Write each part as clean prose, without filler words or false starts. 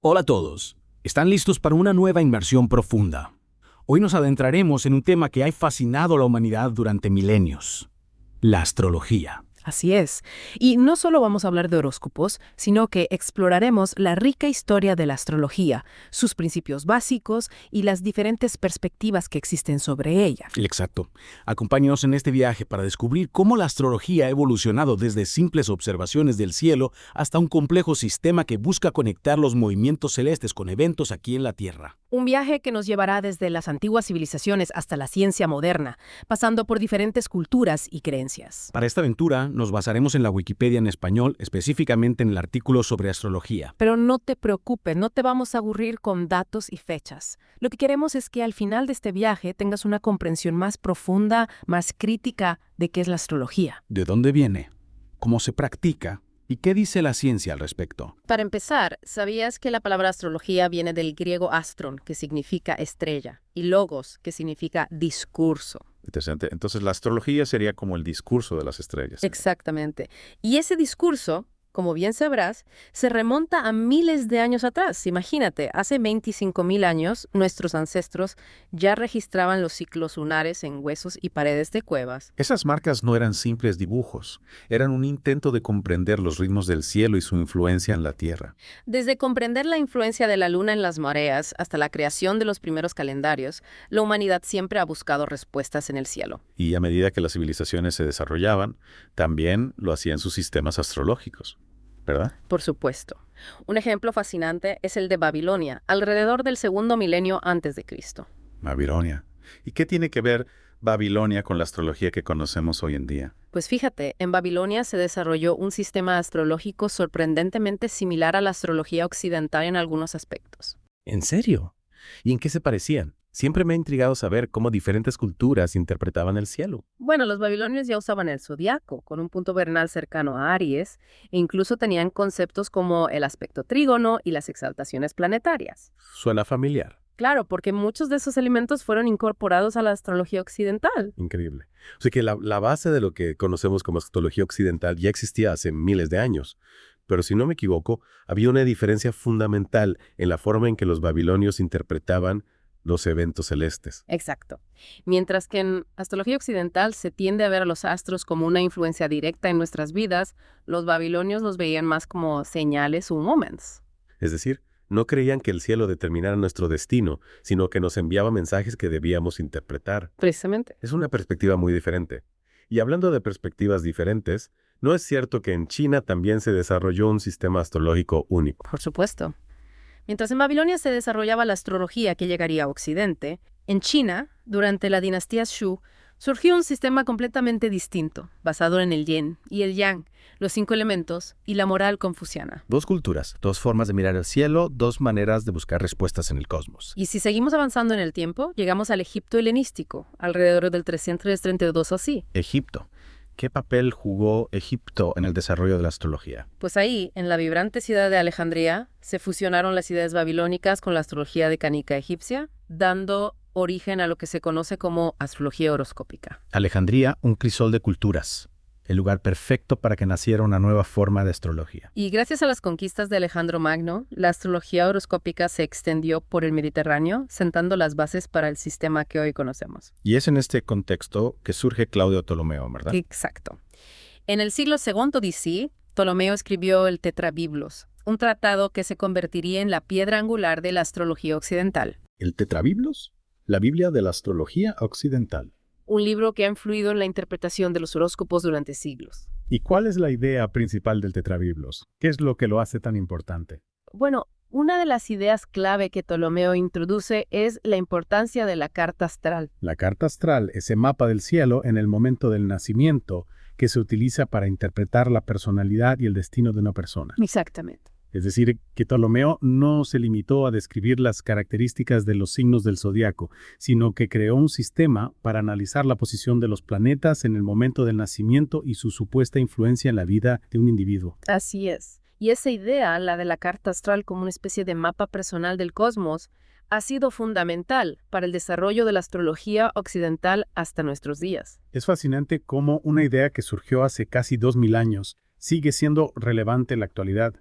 Hola a todos. ¿Están listos para una nueva inmersión profunda? Hoy nos adentraremos en un tema que ha fascinado a la humanidad durante milenios: la astrología. Así es. Y no solo vamos a hablar de horóscopos, sino que exploraremos la rica historia de la astrología, sus principios básicos y las diferentes perspectivas que existen sobre ella. Exacto. Acompáñenos en este viaje para descubrir cómo la astrología ha evolucionado desde simples observaciones del cielo hasta un complejo sistema que busca conectar los movimientos celestes con eventos aquí en la Tierra. Un viaje que nos llevará desde las antiguas civilizaciones hasta la ciencia moderna, pasando por diferentes culturas y creencias. Para esta aventura nos basaremos en la Wikipedia en español, específicamente en el artículo sobre astrología. Pero no te preocupes, no te vamos a aburrir con datos y fechas. Lo que queremos es que al final de este viaje tengas una comprensión más profunda, más crítica de qué es la astrología. ¿De dónde viene? ¿Cómo se practica? ¿Y qué dice la ciencia al respecto? Para empezar, ¿sabías que la palabra astrología viene del griego astron, que significa estrella, y logos, que significa discurso? Interesante. Entonces, la astrología sería como el discurso de las estrellas. Exactamente. Y ese discurso, como bien sabrás, se remonta a miles de años atrás. Imagínate, hace 25.000 años, nuestros ancestros ya registraban los ciclos lunares en huesos y paredes de cuevas. Esas marcas no eran simples dibujos, eran un intento de comprender los ritmos del cielo y su influencia en la Tierra. Desde comprender la influencia de la luna en las mareas hasta la creación de los primeros calendarios, la humanidad siempre ha buscado respuestas en el cielo. Y a medida que las civilizaciones se desarrollaban, también lo hacían sus sistemas astrológicos, ¿verdad? Por supuesto. Un ejemplo fascinante es el de Babilonia, alrededor del segundo milenio antes de Cristo. Babilonia. ¿Y qué tiene que ver Babilonia con la astrología que conocemos hoy en día? Pues fíjate, en Babilonia se desarrolló un sistema astrológico sorprendentemente similar a la astrología occidental en algunos aspectos. ¿En serio? ¿Y en qué se parecían? Siempre me ha intrigado saber cómo diferentes culturas interpretaban el cielo. Bueno, los babilonios ya usaban el zodiaco, con un punto vernal cercano a Aries, e incluso tenían conceptos como el aspecto trígono y las exaltaciones planetarias. Suena familiar. Claro, porque muchos de esos elementos fueron incorporados a la astrología occidental. Increíble. O sea que la base de lo que conocemos como astrología occidental ya existía hace miles de años. Pero si no me equivoco, había una diferencia fundamental en la forma en que los babilonios interpretaban los eventos celestes. Exacto. Mientras que en astrología occidental se tiende a ver a los astros como una influencia directa en nuestras vidas, los babilonios los veían más como señales o moments. Es decir, no creían que el cielo determinara nuestro destino, sino que nos enviaba mensajes que debíamos interpretar. Precisamente. Es una perspectiva muy diferente. Y hablando de perspectivas diferentes, ¿no es cierto que en China también se desarrolló un sistema astrológico único? Por supuesto. Mientras en Babilonia se desarrollaba la astrología que llegaría a Occidente, en China, durante la dinastía Shu, surgió un sistema completamente distinto, basado en el yin y el yang, los 5 elementos y la moral confuciana. Dos culturas, dos formas de mirar el cielo, dos maneras de buscar respuestas en el cosmos. Y si seguimos avanzando en el tiempo, llegamos al Egipto helenístico, alrededor del 332 así. Egipto. ¿Qué papel jugó Egipto en el desarrollo de la astrología? Pues ahí, en la vibrante ciudad de Alejandría, se fusionaron las ideas babilónicas con la astrología decánica egipcia, dando origen a lo que se conoce como astrología horoscópica. Alejandría, un crisol de culturas. El lugar perfecto para que naciera una nueva forma de astrología. Y gracias a las conquistas de Alejandro Magno, la astrología horoscópica se extendió por el Mediterráneo, sentando las bases para el sistema que hoy conocemos. Y es en este contexto que surge Claudio Ptolomeo, ¿verdad? Exacto. En el siglo II DC, Ptolomeo escribió el Tetrabiblos, un tratado que se convertiría en la piedra angular de la astrología occidental. ¿El Tetrabiblos? La Biblia de la astrología occidental. Un libro que ha influido en la interpretación de los horóscopos durante siglos. ¿Y cuál es la idea principal del Tetrabiblos? ¿Qué es lo que lo hace tan importante? Bueno, una de las ideas clave que Ptolomeo introduce es la importancia de la carta astral. La carta astral, ese mapa del cielo en el momento del nacimiento que se utiliza para interpretar la personalidad y el destino de una persona. Exactamente. Es decir, que Ptolomeo no se limitó a describir las características de los signos del zodiaco, sino que creó un sistema para analizar la posición de los planetas en el momento del nacimiento y su supuesta influencia en la vida de un individuo. Así es. Y esa idea, la de la carta astral como una especie de mapa personal del cosmos, ha sido fundamental para el desarrollo de la astrología occidental hasta nuestros días. Es fascinante cómo una idea que surgió hace casi 2000 años sigue siendo relevante en la actualidad.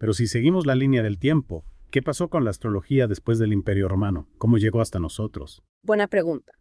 Pero si seguimos la línea del tiempo, ¿Qué pasó con la astrología después del Imperio Romano? ¿Cómo llegó hasta nosotros? Buena pregunta.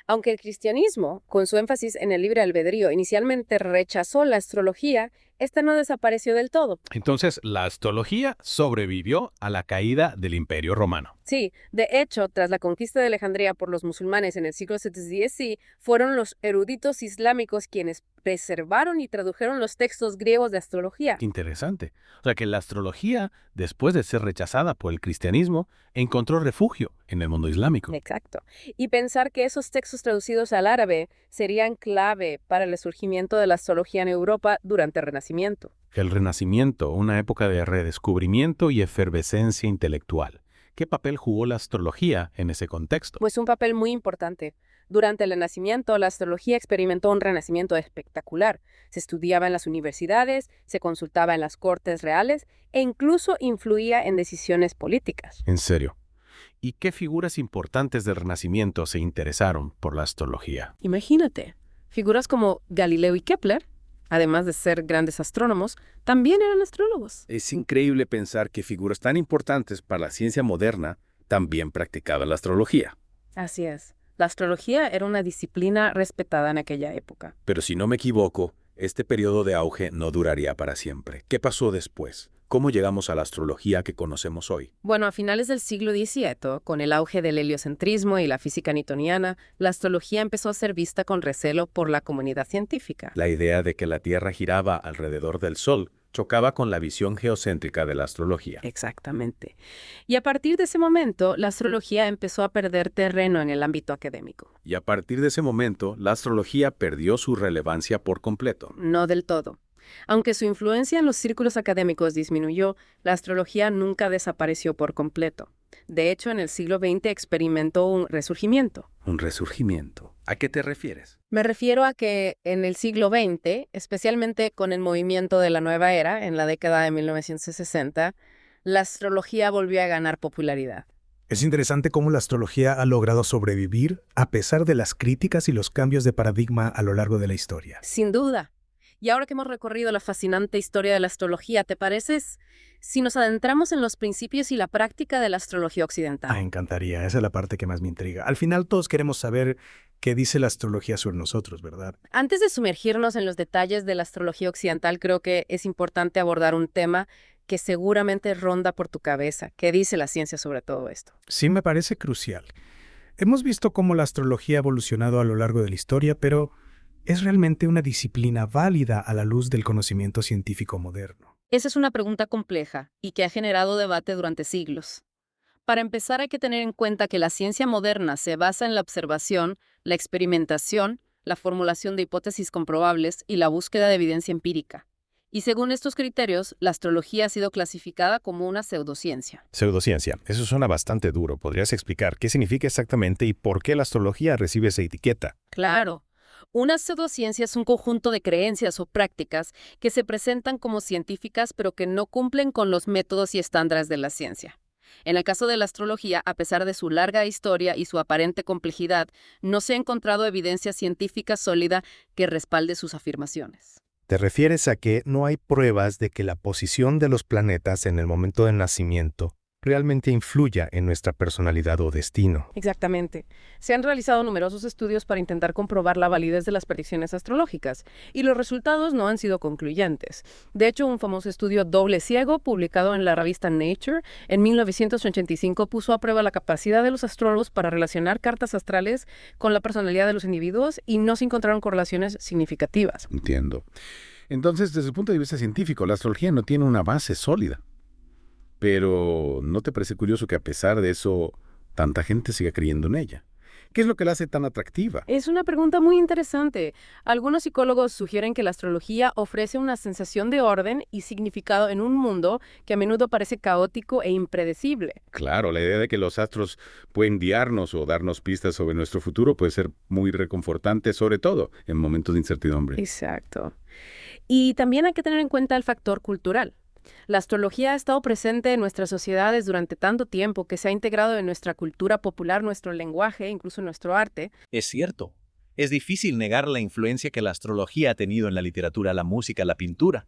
Aunque el cristianismo, con su énfasis en el libre albedrío, inicialmente rechazó la astrología, esta no desapareció del todo. Entonces, la astrología sobrevivió a la caída del Imperio Romano. Sí, de hecho, tras la conquista de Alejandría por los musulmanes en el siglo VII, fueron los eruditos islámicos quienes preservaron y tradujeron los textos griegos de astrología. Qué interesante. O sea que la astrología, después de ser rechazada por el cristianismo, encontró refugio en el mundo islámico. Exacto. Y pensar que esos textos traducidos al árabe serían clave para el surgimiento de la astrología en Europa durante el Renacimiento. El Renacimiento, una época de redescubrimiento y efervescencia intelectual. ¿Qué papel jugó la astrología en ese contexto? Pues un papel muy importante. Durante el Renacimiento, la astrología experimentó un renacimiento espectacular. Se estudiaba en las universidades, se consultaba en las cortes reales e incluso influía en decisiones políticas. En serio. ¿Y qué figuras importantes del Renacimiento se interesaron por la astrología? Imagínate, figuras como Galileo y Kepler, además de ser grandes astrónomos, también eran astrólogos. Es increíble pensar que figuras tan importantes para la ciencia moderna también practicaban la astrología. Así es. La astrología era una disciplina respetada en aquella época. Pero si no me equivoco, este periodo de auge no duraría para siempre. ¿Qué pasó después? ¿Cómo llegamos a la astrología que conocemos hoy? Bueno, a finales del siglo XVII, con el auge del heliocentrismo y la física newtoniana, la astrología empezó a ser vista con recelo por la comunidad científica. La idea de que la Tierra giraba alrededor del Sol chocaba con la visión geocéntrica de la astrología. Exactamente. Y a partir de ese momento, la astrología empezó a perder terreno en el ámbito académico. Y a partir de ese momento, la astrología perdió su relevancia por completo. No del todo. Aunque su influencia en los círculos académicos disminuyó, la astrología nunca desapareció por completo. De hecho, en el siglo XX experimentó un resurgimiento. ¿Un resurgimiento? ¿A qué te refieres? Me refiero a que en el siglo XX, especialmente con el movimiento de la nueva era, en la década de 1960, la astrología volvió a ganar popularidad. Es interesante cómo la astrología ha logrado sobrevivir a pesar de las críticas y los cambios de paradigma a lo largo de la historia. Sin duda. Y ahora que hemos recorrido la fascinante historia de la astrología, ¿te parece si nos adentramos en los principios y la práctica de la astrología occidental? Encantaría. Esa es la parte que más me intriga. Al final todos queremos saber qué dice la astrología sobre nosotros, ¿verdad? Antes de sumergirnos en los detalles de la astrología occidental, creo que es importante abordar un tema que seguramente ronda por tu cabeza. ¿Qué dice la ciencia sobre todo esto? Sí, me parece crucial. Hemos visto cómo la astrología ha evolucionado a lo largo de la historia, pero ¿es realmente una disciplina válida a la luz del conocimiento científico moderno? Esa es una pregunta compleja y que ha generado debate durante siglos. Para empezar, hay que tener en cuenta que la ciencia moderna se basa en la observación, la experimentación, la formulación de hipótesis comprobables y la búsqueda de evidencia empírica. Y según estos criterios, la astrología ha sido clasificada como una pseudociencia. Pseudociencia. Eso suena bastante duro. ¿Podrías explicar qué significa exactamente y por qué la astrología recibe esa etiqueta? Claro. Una pseudociencia es un conjunto de creencias o prácticas que se presentan como científicas pero que no cumplen con los métodos y estándares de la ciencia. En el caso de la astrología, a pesar de su larga historia y su aparente complejidad, no se ha encontrado evidencia científica sólida que respalde sus afirmaciones. ¿Te refieres a que no hay pruebas de que la posición de los planetas en el momento del nacimiento realmente influya en nuestra personalidad o destino? Exactamente. Se han realizado numerosos estudios para intentar comprobar la validez de las predicciones astrológicas, y los resultados no han sido concluyentes. De hecho, un famoso estudio doble ciego, publicado en la revista Nature, en 1985, puso a prueba la capacidad de los astrólogos para relacionar cartas astrales con la personalidad de los individuos, y no se encontraron correlaciones significativas. Entiendo. Entonces, desde el punto de vista científico, la astrología no tiene una base sólida. Pero, ¿no te parece curioso que a pesar de eso, tanta gente siga creyendo en ella? ¿Qué es lo que la hace tan atractiva? Es una pregunta muy interesante. Algunos psicólogos sugieren que la astrología ofrece una sensación de orden y significado en un mundo que a menudo parece caótico e impredecible. Claro, la idea de que los astros pueden guiarnos o darnos pistas sobre nuestro futuro puede ser muy reconfortante, sobre todo en momentos de incertidumbre. Exacto. Y también hay que tener en cuenta el factor cultural. La astrología ha estado presente en nuestras sociedades durante tanto tiempo que se ha integrado en nuestra cultura popular, nuestro lenguaje, incluso en nuestro arte. Es cierto. Es difícil negar la influencia que la astrología ha tenido en la literatura, la música, la pintura.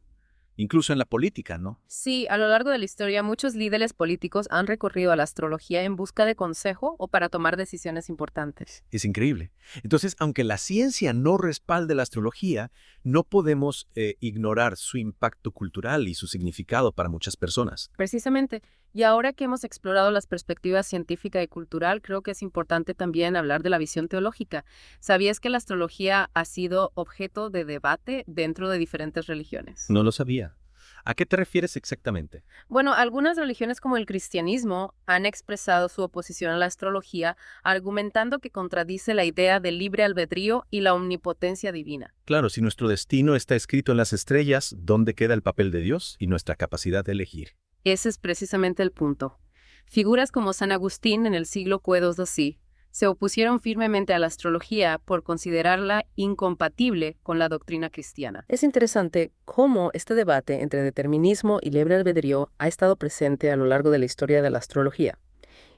incluso en la política, ¿no? Sí, a lo largo de la historia muchos líderes políticos han recurrido a la astrología en busca de consejo o para tomar decisiones importantes. Es increíble. Entonces, aunque la ciencia no respalde la astrología, no podemos ignorar su impacto cultural y su significado para muchas personas. Precisamente. Y ahora que hemos explorado las perspectivas científica y cultural, creo que es importante también hablar de la visión teológica. ¿Sabías que la astrología ha sido objeto de debate dentro de diferentes religiones? No lo sabía. ¿A qué te refieres exactamente? Bueno, algunas religiones como el cristianismo han expresado su oposición a la astrología, argumentando que contradice la idea del libre albedrío y la omnipotencia divina. Claro, si nuestro destino está escrito en las estrellas, ¿dónde queda el papel de Dios y nuestra capacidad de elegir? Ese es precisamente el punto. Figuras como San Agustín en el siglo II se opusieron firmemente a la astrología por considerarla incompatible con la doctrina cristiana. Es interesante cómo este debate entre determinismo y libre albedrío ha estado presente a lo largo de la historia de la astrología.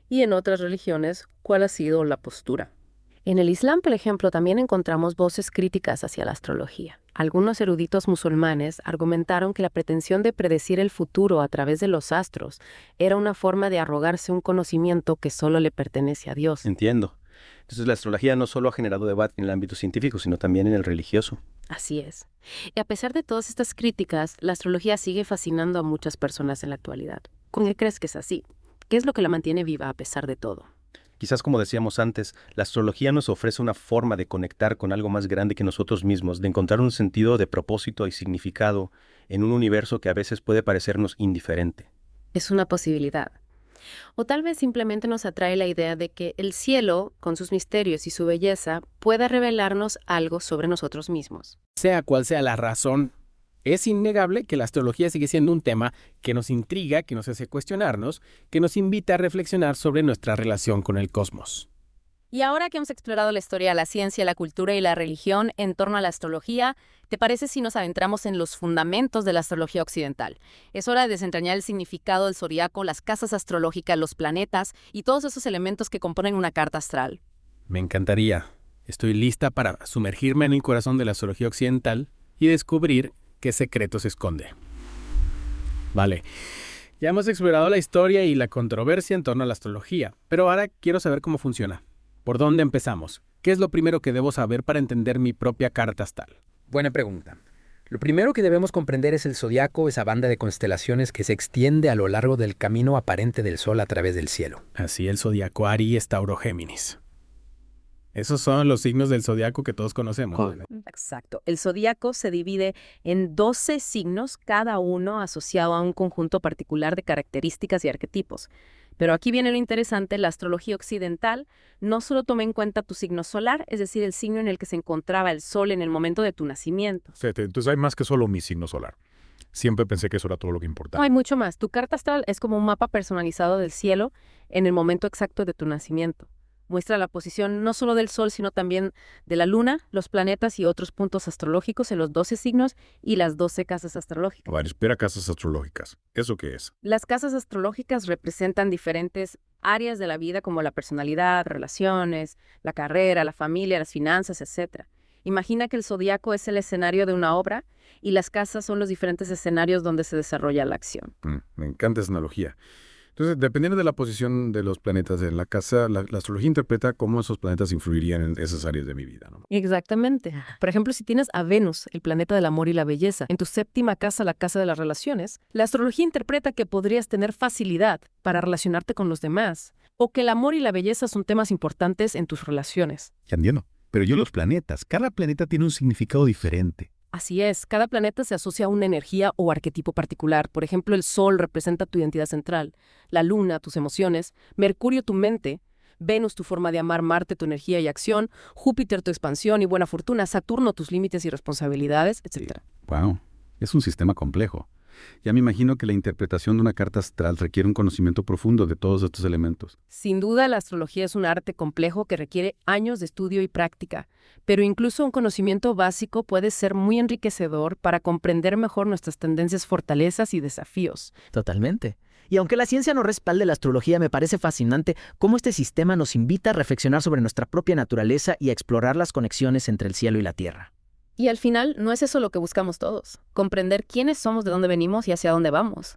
Y en otras religiones, ¿cuál ha sido la postura? En el Islam, por ejemplo, también encontramos voces críticas hacia la astrología. Algunos eruditos musulmanes argumentaron que la pretensión de predecir el futuro a través de los astros era una forma de arrogarse un conocimiento que solo le pertenece a Dios. Entiendo. Entonces la astrología no solo ha generado debate en el ámbito científico, sino también en el religioso. Así es. Y a pesar de todas estas críticas, la astrología sigue fascinando a muchas personas en la actualidad. ¿Con qué crees que es así? ¿Qué es lo que la mantiene viva a pesar de todo? Quizás como decíamos antes, la astrología nos ofrece una forma de conectar con algo más grande que nosotros mismos, de encontrar un sentido de propósito y significado en un universo que a veces puede parecernos indiferente. Es una posibilidad. O tal vez simplemente nos atrae la idea de que el cielo, con sus misterios y su belleza, pueda revelarnos algo sobre nosotros mismos. Sea cual sea la razón, es innegable que la astrología sigue siendo un tema que nos intriga, que nos hace cuestionarnos, que nos invita a reflexionar sobre nuestra relación con el cosmos. Y ahora que hemos explorado la historia, la ciencia, la cultura y la religión en torno a la astrología, ¿te parece si nos adentramos en los fundamentos de la astrología occidental? Es hora de desentrañar el significado del zodiaco, las casas astrológicas, los planetas y todos esos elementos que componen una carta astral. Me encantaría. Estoy lista para sumergirme en el corazón de la astrología occidental y descubrir qué secreto se esconde. Vale, ya hemos explorado la historia y la controversia en torno a la astrología, pero ahora quiero saber cómo funciona. ¿Por dónde empezamos? ¿Qué es lo primero que debo saber para entender mi propia carta astral? Buena pregunta. Lo primero que debemos comprender es el zodiaco, esa banda de constelaciones que se extiende a lo largo del camino aparente del Sol a través del cielo. Así el zodiaco Aries, Tauro, Géminis. Esos son los signos del zodiaco que todos conocemos. Exacto. El zodiaco se divide en 12 signos, cada uno asociado a un conjunto particular de características y arquetipos. Pero aquí viene lo interesante, la astrología occidental no solo toma en cuenta tu signo solar, es decir, el signo en el que se encontraba el Sol en el momento de tu nacimiento. Entonces hay más que solo mi signo solar. Siempre pensé que eso era todo lo que importaba. No, hay mucho más. Tu carta astral es como un mapa personalizado del cielo en el momento exacto de tu nacimiento. Muestra la posición no solo del Sol, sino también de la Luna, los planetas y otros puntos astrológicos en los 12 signos y las 12 casas astrológicas. A ver, espera, casas astrológicas. ¿Eso qué es? Las casas astrológicas representan diferentes áreas de la vida como la personalidad, relaciones, la carrera, la familia, las finanzas, etc. Imagina que el zodiaco es el escenario de una obra y las casas son los diferentes escenarios donde se desarrolla la acción. Me encanta esa analogía. Entonces, dependiendo de la posición de los planetas en la casa, la astrología interpreta cómo esos planetas influirían en esas áreas de mi vida, ¿no? Exactamente. Por ejemplo, si tienes a Venus, el planeta del amor y la belleza, en tu séptima casa, la casa de las relaciones, la astrología interpreta que podrías tener facilidad para relacionarte con los demás, o que el amor y la belleza son temas importantes en tus relaciones. Ya entiendo. Pero yo los planetas, cada planeta tiene un significado diferente. Así es, cada planeta se asocia a una energía o arquetipo particular. Por ejemplo, el Sol representa tu identidad central, la Luna, tus emociones, Mercurio, tu mente, Venus, tu forma de amar, Marte, tu energía y acción, Júpiter, tu expansión y buena fortuna, Saturno, tus límites y responsabilidades, etc. Wow, es un sistema complejo. Ya me imagino que la interpretación de una carta astral requiere un conocimiento profundo de todos estos elementos. Sin duda, la astrología es un arte complejo que requiere años de estudio y práctica, pero incluso un conocimiento básico puede ser muy enriquecedor para comprender mejor nuestras tendencias, fortalezas y desafíos. Totalmente. Y aunque la ciencia no respalde la astrología, me parece fascinante cómo este sistema nos invita a reflexionar sobre nuestra propia naturaleza y a explorar las conexiones entre el cielo y la tierra. Y al final, no es eso lo que buscamos todos, comprender quiénes somos, de dónde venimos y hacia dónde vamos.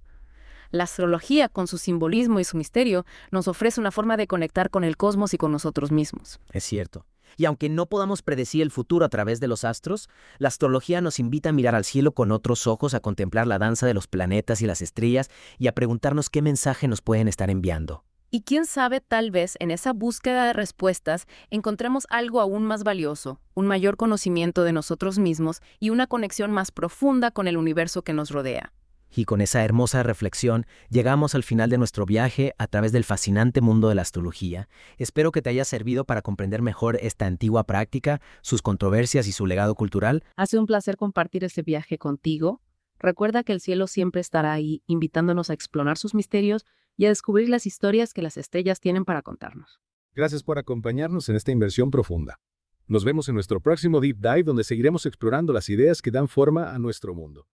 La astrología, con su simbolismo y su misterio, nos ofrece una forma de conectar con el cosmos y con nosotros mismos. Es cierto. Y aunque no podamos predecir el futuro a través de los astros, la astrología nos invita a mirar al cielo con otros ojos, a contemplar la danza de los planetas y las estrellas y a preguntarnos qué mensaje nos pueden estar enviando. Y quién sabe, tal vez en esa búsqueda de respuestas encontremos algo aún más valioso, un mayor conocimiento de nosotros mismos y una conexión más profunda con el universo que nos rodea. Y con esa hermosa reflexión, llegamos al final de nuestro viaje a través del fascinante mundo de la astrología. Espero que te haya servido para comprender mejor esta antigua práctica, sus controversias y su legado cultural. Ha sido un placer compartir este viaje contigo. Recuerda que el cielo siempre estará ahí, invitándonos a explorar sus misterios y a descubrir las historias que las estrellas tienen para contarnos. Gracias por acompañarnos en esta inversión profunda. Nos vemos en nuestro próximo Deep Dive, donde seguiremos explorando las ideas que dan forma a nuestro mundo.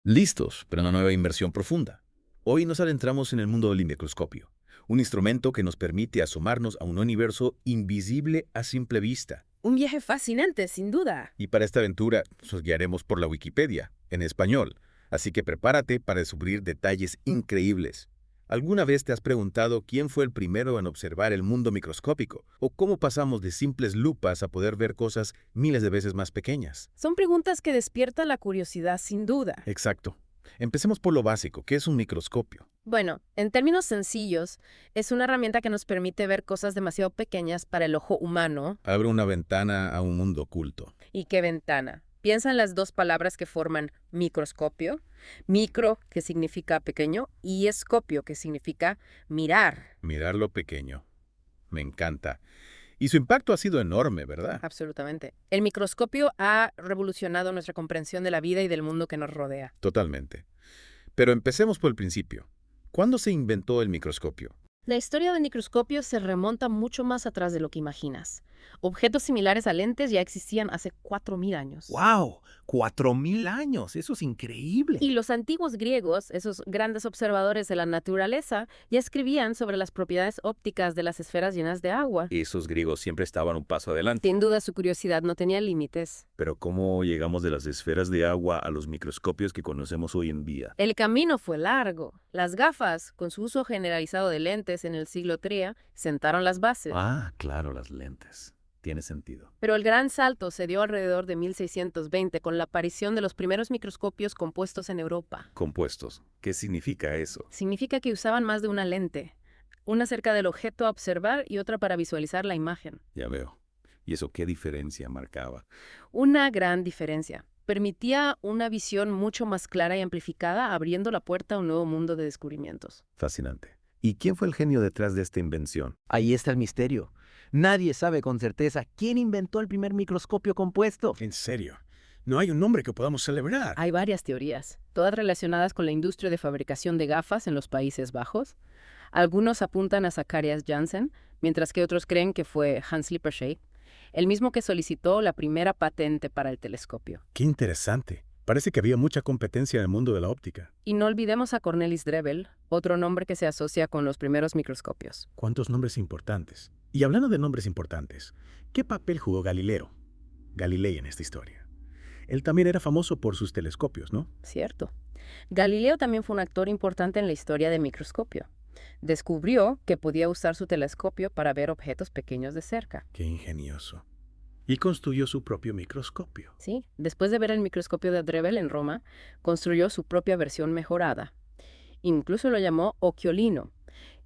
Listos para una nueva inversión profunda. Hoy nos adentramos en el mundo del microscopio, un instrumento que nos permite asomarnos a un universo invisible a simple vista. Un viaje fascinante, sin duda. Y para esta aventura nos guiaremos por la Wikipedia, en español, así que prepárate para descubrir detalles increíbles. ¿Alguna vez te has preguntado quién fue el primero en observar el mundo microscópico? ¿O cómo pasamos de simples lupas a poder ver cosas miles de veces más pequeñas? Son preguntas que despiertan la curiosidad, sin duda. Exacto. Empecemos por lo básico. ¿Qué es un microscopio? Bueno, en términos sencillos, es una herramienta que nos permite ver cosas demasiado pequeñas para el ojo humano. Abre una ventana a un mundo oculto. ¿Y qué ventana? Piensa en las dos palabras que forman microscopio. Micro, que significa pequeño, y escopio, que significa mirar. Mirar lo pequeño. Me encanta. Y su impacto ha sido enorme, ¿verdad? Absolutamente. El microscopio ha revolucionado nuestra comprensión de la vida y del mundo que nos rodea. Totalmente. Pero empecemos por el principio. ¿Cuándo se inventó el microscopio? La historia del microscopio se remonta mucho más atrás de lo que imaginas. Objetos similares a lentes ya existían hace 4.000 años. ¡Wow! 4.000 años. Eso es increíble. Y los antiguos griegos, esos grandes observadores de la naturaleza, ya escribían sobre las propiedades ópticas de las esferas llenas de agua. Esos griegos siempre estaban un paso adelante. Sin duda su curiosidad no tenía límites. Pero ¿cómo llegamos de las esferas de agua a los microscopios que conocemos hoy en día? El camino fue largo. Las gafas, con su uso generalizado de lentes en el siglo III, sentaron las bases. Ah, claro, las lentes. Tiene sentido. Pero el gran salto se dio alrededor de 1620 con la aparición de los primeros microscopios compuestos en Europa. Compuestos. ¿Qué significa eso? Significa que usaban más de una lente, una cerca del objeto a observar y otra para visualizar la imagen. Ya veo. ¿Y eso qué diferencia marcaba? Una gran diferencia. Permitía una visión mucho más clara y amplificada, abriendo la puerta a un nuevo mundo de descubrimientos. Fascinante. ¿Y quién fue el genio detrás de esta invención? Ahí está el misterio. Nadie sabe con certeza quién inventó el primer microscopio compuesto. En serio, no hay un nombre que podamos celebrar. Hay varias teorías, todas relacionadas con la industria de fabricación de gafas en los Países Bajos. Algunos apuntan a Zacharias Janssen, mientras que otros creen que fue Hans Lippershey, el mismo que solicitó la primera patente para el telescopio. Qué interesante. Parece que había mucha competencia en el mundo de la óptica. Y no olvidemos a Cornelis Drebbel, otro nombre que se asocia con los primeros microscopios. ¿Cuántos nombres importantes? Y hablando de nombres importantes, ¿qué papel jugó Galilei en esta historia? Él también era famoso por sus telescopios, ¿no? Cierto. Galileo también fue un actor importante en la historia del microscopio. Descubrió que podía usar su telescopio para ver objetos pequeños de cerca. Qué ingenioso. Y construyó su propio microscopio. Sí, después de ver el microscopio de Drebbel en Roma, construyó su propia versión mejorada. Incluso lo llamó occhiolino,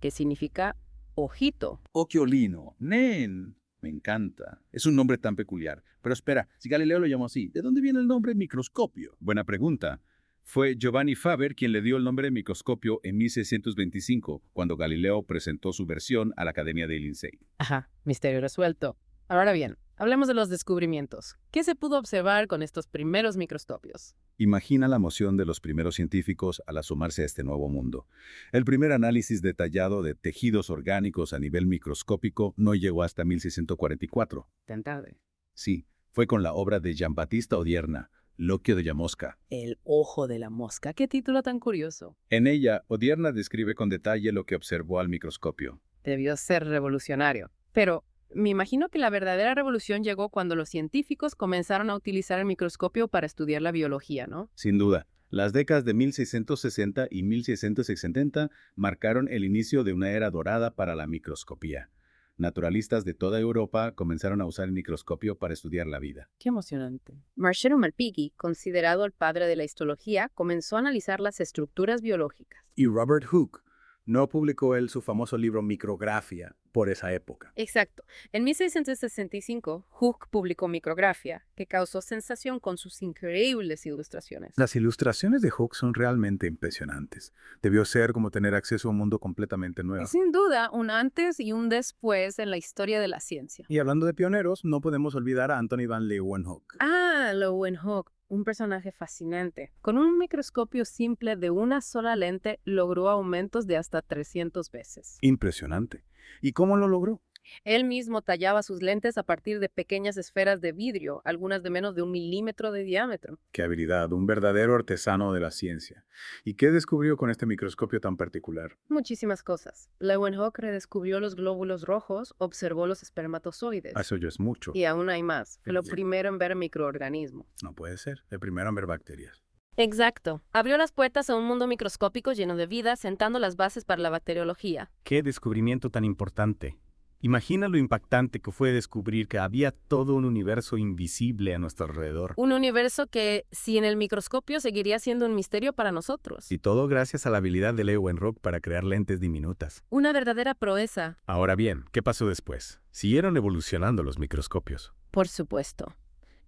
que significa ojito. Occhiolino. ¡Nen! Me encanta. Es un nombre tan peculiar. Pero espera, si Galileo lo llamó así, ¿de dónde viene el nombre microscopio? Buena pregunta. Fue Giovanni Faber quien le dio el nombre de microscopio en 1625, cuando Galileo presentó su versión a la Academia de Lincei. Ajá, misterio resuelto. Ahora bien, Hablemos de los descubrimientos. ¿Qué se pudo observar con estos primeros microscopios? Imagina la emoción de los primeros científicos al asomarse a este nuevo mundo. El primer análisis detallado de tejidos orgánicos a nivel microscópico no llegó hasta 1644. Tan tarde. Sí, fue con la obra de Giambattista Odierna, L'occhio della mosca. El ojo de la mosca. Qué título tan curioso. En ella, Odierna describe con detalle lo que observó al microscopio. Debió ser revolucionario. Pero me imagino que la verdadera revolución llegó cuando los científicos comenzaron a utilizar el microscopio para estudiar la biología, ¿no? Sin duda, las décadas de 1660 y 1670 marcaron el inicio de una era dorada para la microscopía. Naturalistas de toda Europa comenzaron a usar el microscopio para estudiar la vida. Qué emocionante. Marcello Malpighi, considerado el padre de la histología, comenzó a analizar las estructuras biológicas. Y Robert Hooke. No publicó él su famoso libro Micrografía por esa época. Exacto. En 1665, Hooke publicó Micrografía, que causó sensación con sus increíbles ilustraciones. Las ilustraciones de Hooke son realmente impresionantes. Debió ser como tener acceso a un mundo completamente nuevo. Sin duda, un antes y un después en la historia de la ciencia. Y hablando de pioneros, no podemos olvidar a Anthony van Leeuwenhoek. Ah, Leeuwenhoek, un personaje fascinante. Con un microscopio simple de una sola lente, logró aumentos de hasta 300 veces. Impresionante. ¿Y cómo lo logró? Él mismo tallaba sus lentes a partir de pequeñas esferas de vidrio, algunas de menos de 1 milímetro de diámetro. Qué habilidad, un verdadero artesano de la ciencia. ¿Y qué descubrió con este microscopio tan particular? Muchísimas cosas. Leeuwenhoek redescubrió los glóbulos rojos, observó los espermatozoides. Eso ya es mucho. Y aún hay más. Fue lo primero en ver microorganismos. No puede ser. El primero en ver bacterias. Exacto. Abrió las puertas a un mundo microscópico lleno de vida, sentando las bases para la bacteriología. ¡Qué descubrimiento tan importante! Imagina lo impactante que fue descubrir que había todo un universo invisible a nuestro alrededor. Un universo que, sin el microscopio, seguiría siendo un misterio para nosotros. Y todo gracias a la habilidad de Leeuwenhoek para crear lentes diminutas. Una verdadera proeza. Ahora bien, ¿qué pasó después? ¿Siguieron evolucionando los microscopios? Por supuesto.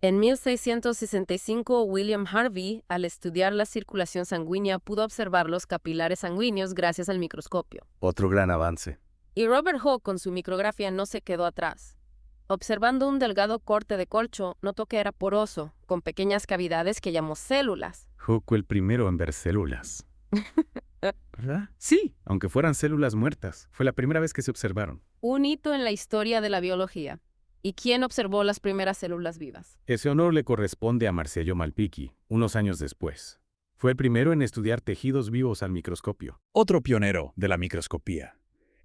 En 1665, William Harvey, al estudiar la circulación sanguínea, pudo observar los capilares sanguíneos gracias al microscopio. Otro gran avance. Y Robert Hooke, con su micrografía, no se quedó atrás. Observando un delgado corte de corcho, notó que era poroso, con pequeñas cavidades que llamó células. Hooke fue el primero en ver células. ¿Verdad? Sí, aunque fueran células muertas. Fue la primera vez que se observaron. Un hito en la historia de la biología. ¿Y quién observó las primeras células vivas? Ese honor le corresponde a Marcello Malpighi, unos años después. Fue el primero en estudiar tejidos vivos al microscopio. Otro pionero de la microscopía.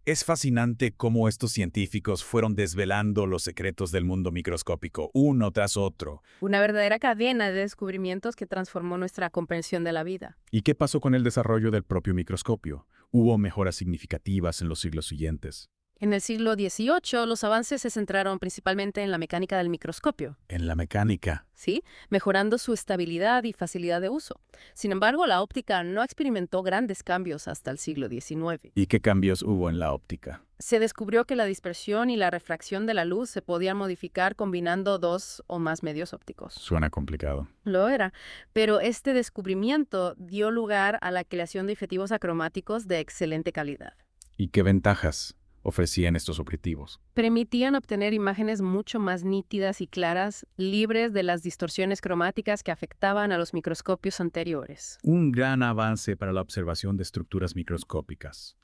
Es fascinante cómo estos científicos fueron desvelando los secretos del mundo microscópico, uno tras otro. Una verdadera cadena de descubrimientos que transformó nuestra comprensión de la vida. ¿Y qué pasó con el desarrollo del propio microscopio? ¿Hubo mejoras significativas en los siglos siguientes? En el siglo XVIII, los avances se centraron principalmente en la mecánica del microscopio. En la mecánica. Sí, mejorando su estabilidad y facilidad de uso. Sin embargo, la óptica no experimentó grandes cambios hasta el siglo XIX. ¿Y qué cambios hubo en la óptica? Se descubrió que la dispersión y la refracción de la luz se podían modificar combinando 2 o más medios ópticos. Suena complicado. Lo era, pero este descubrimiento dio lugar a la creación de objetivos acromáticos de excelente calidad. ¿Y qué ventajas ofrecían estos objetivos? Permitían obtener imágenes mucho más nítidas y claras, libres de las distorsiones cromáticas que afectaban a los microscopios anteriores. Un gran avance para la observación de estructuras microscópicas.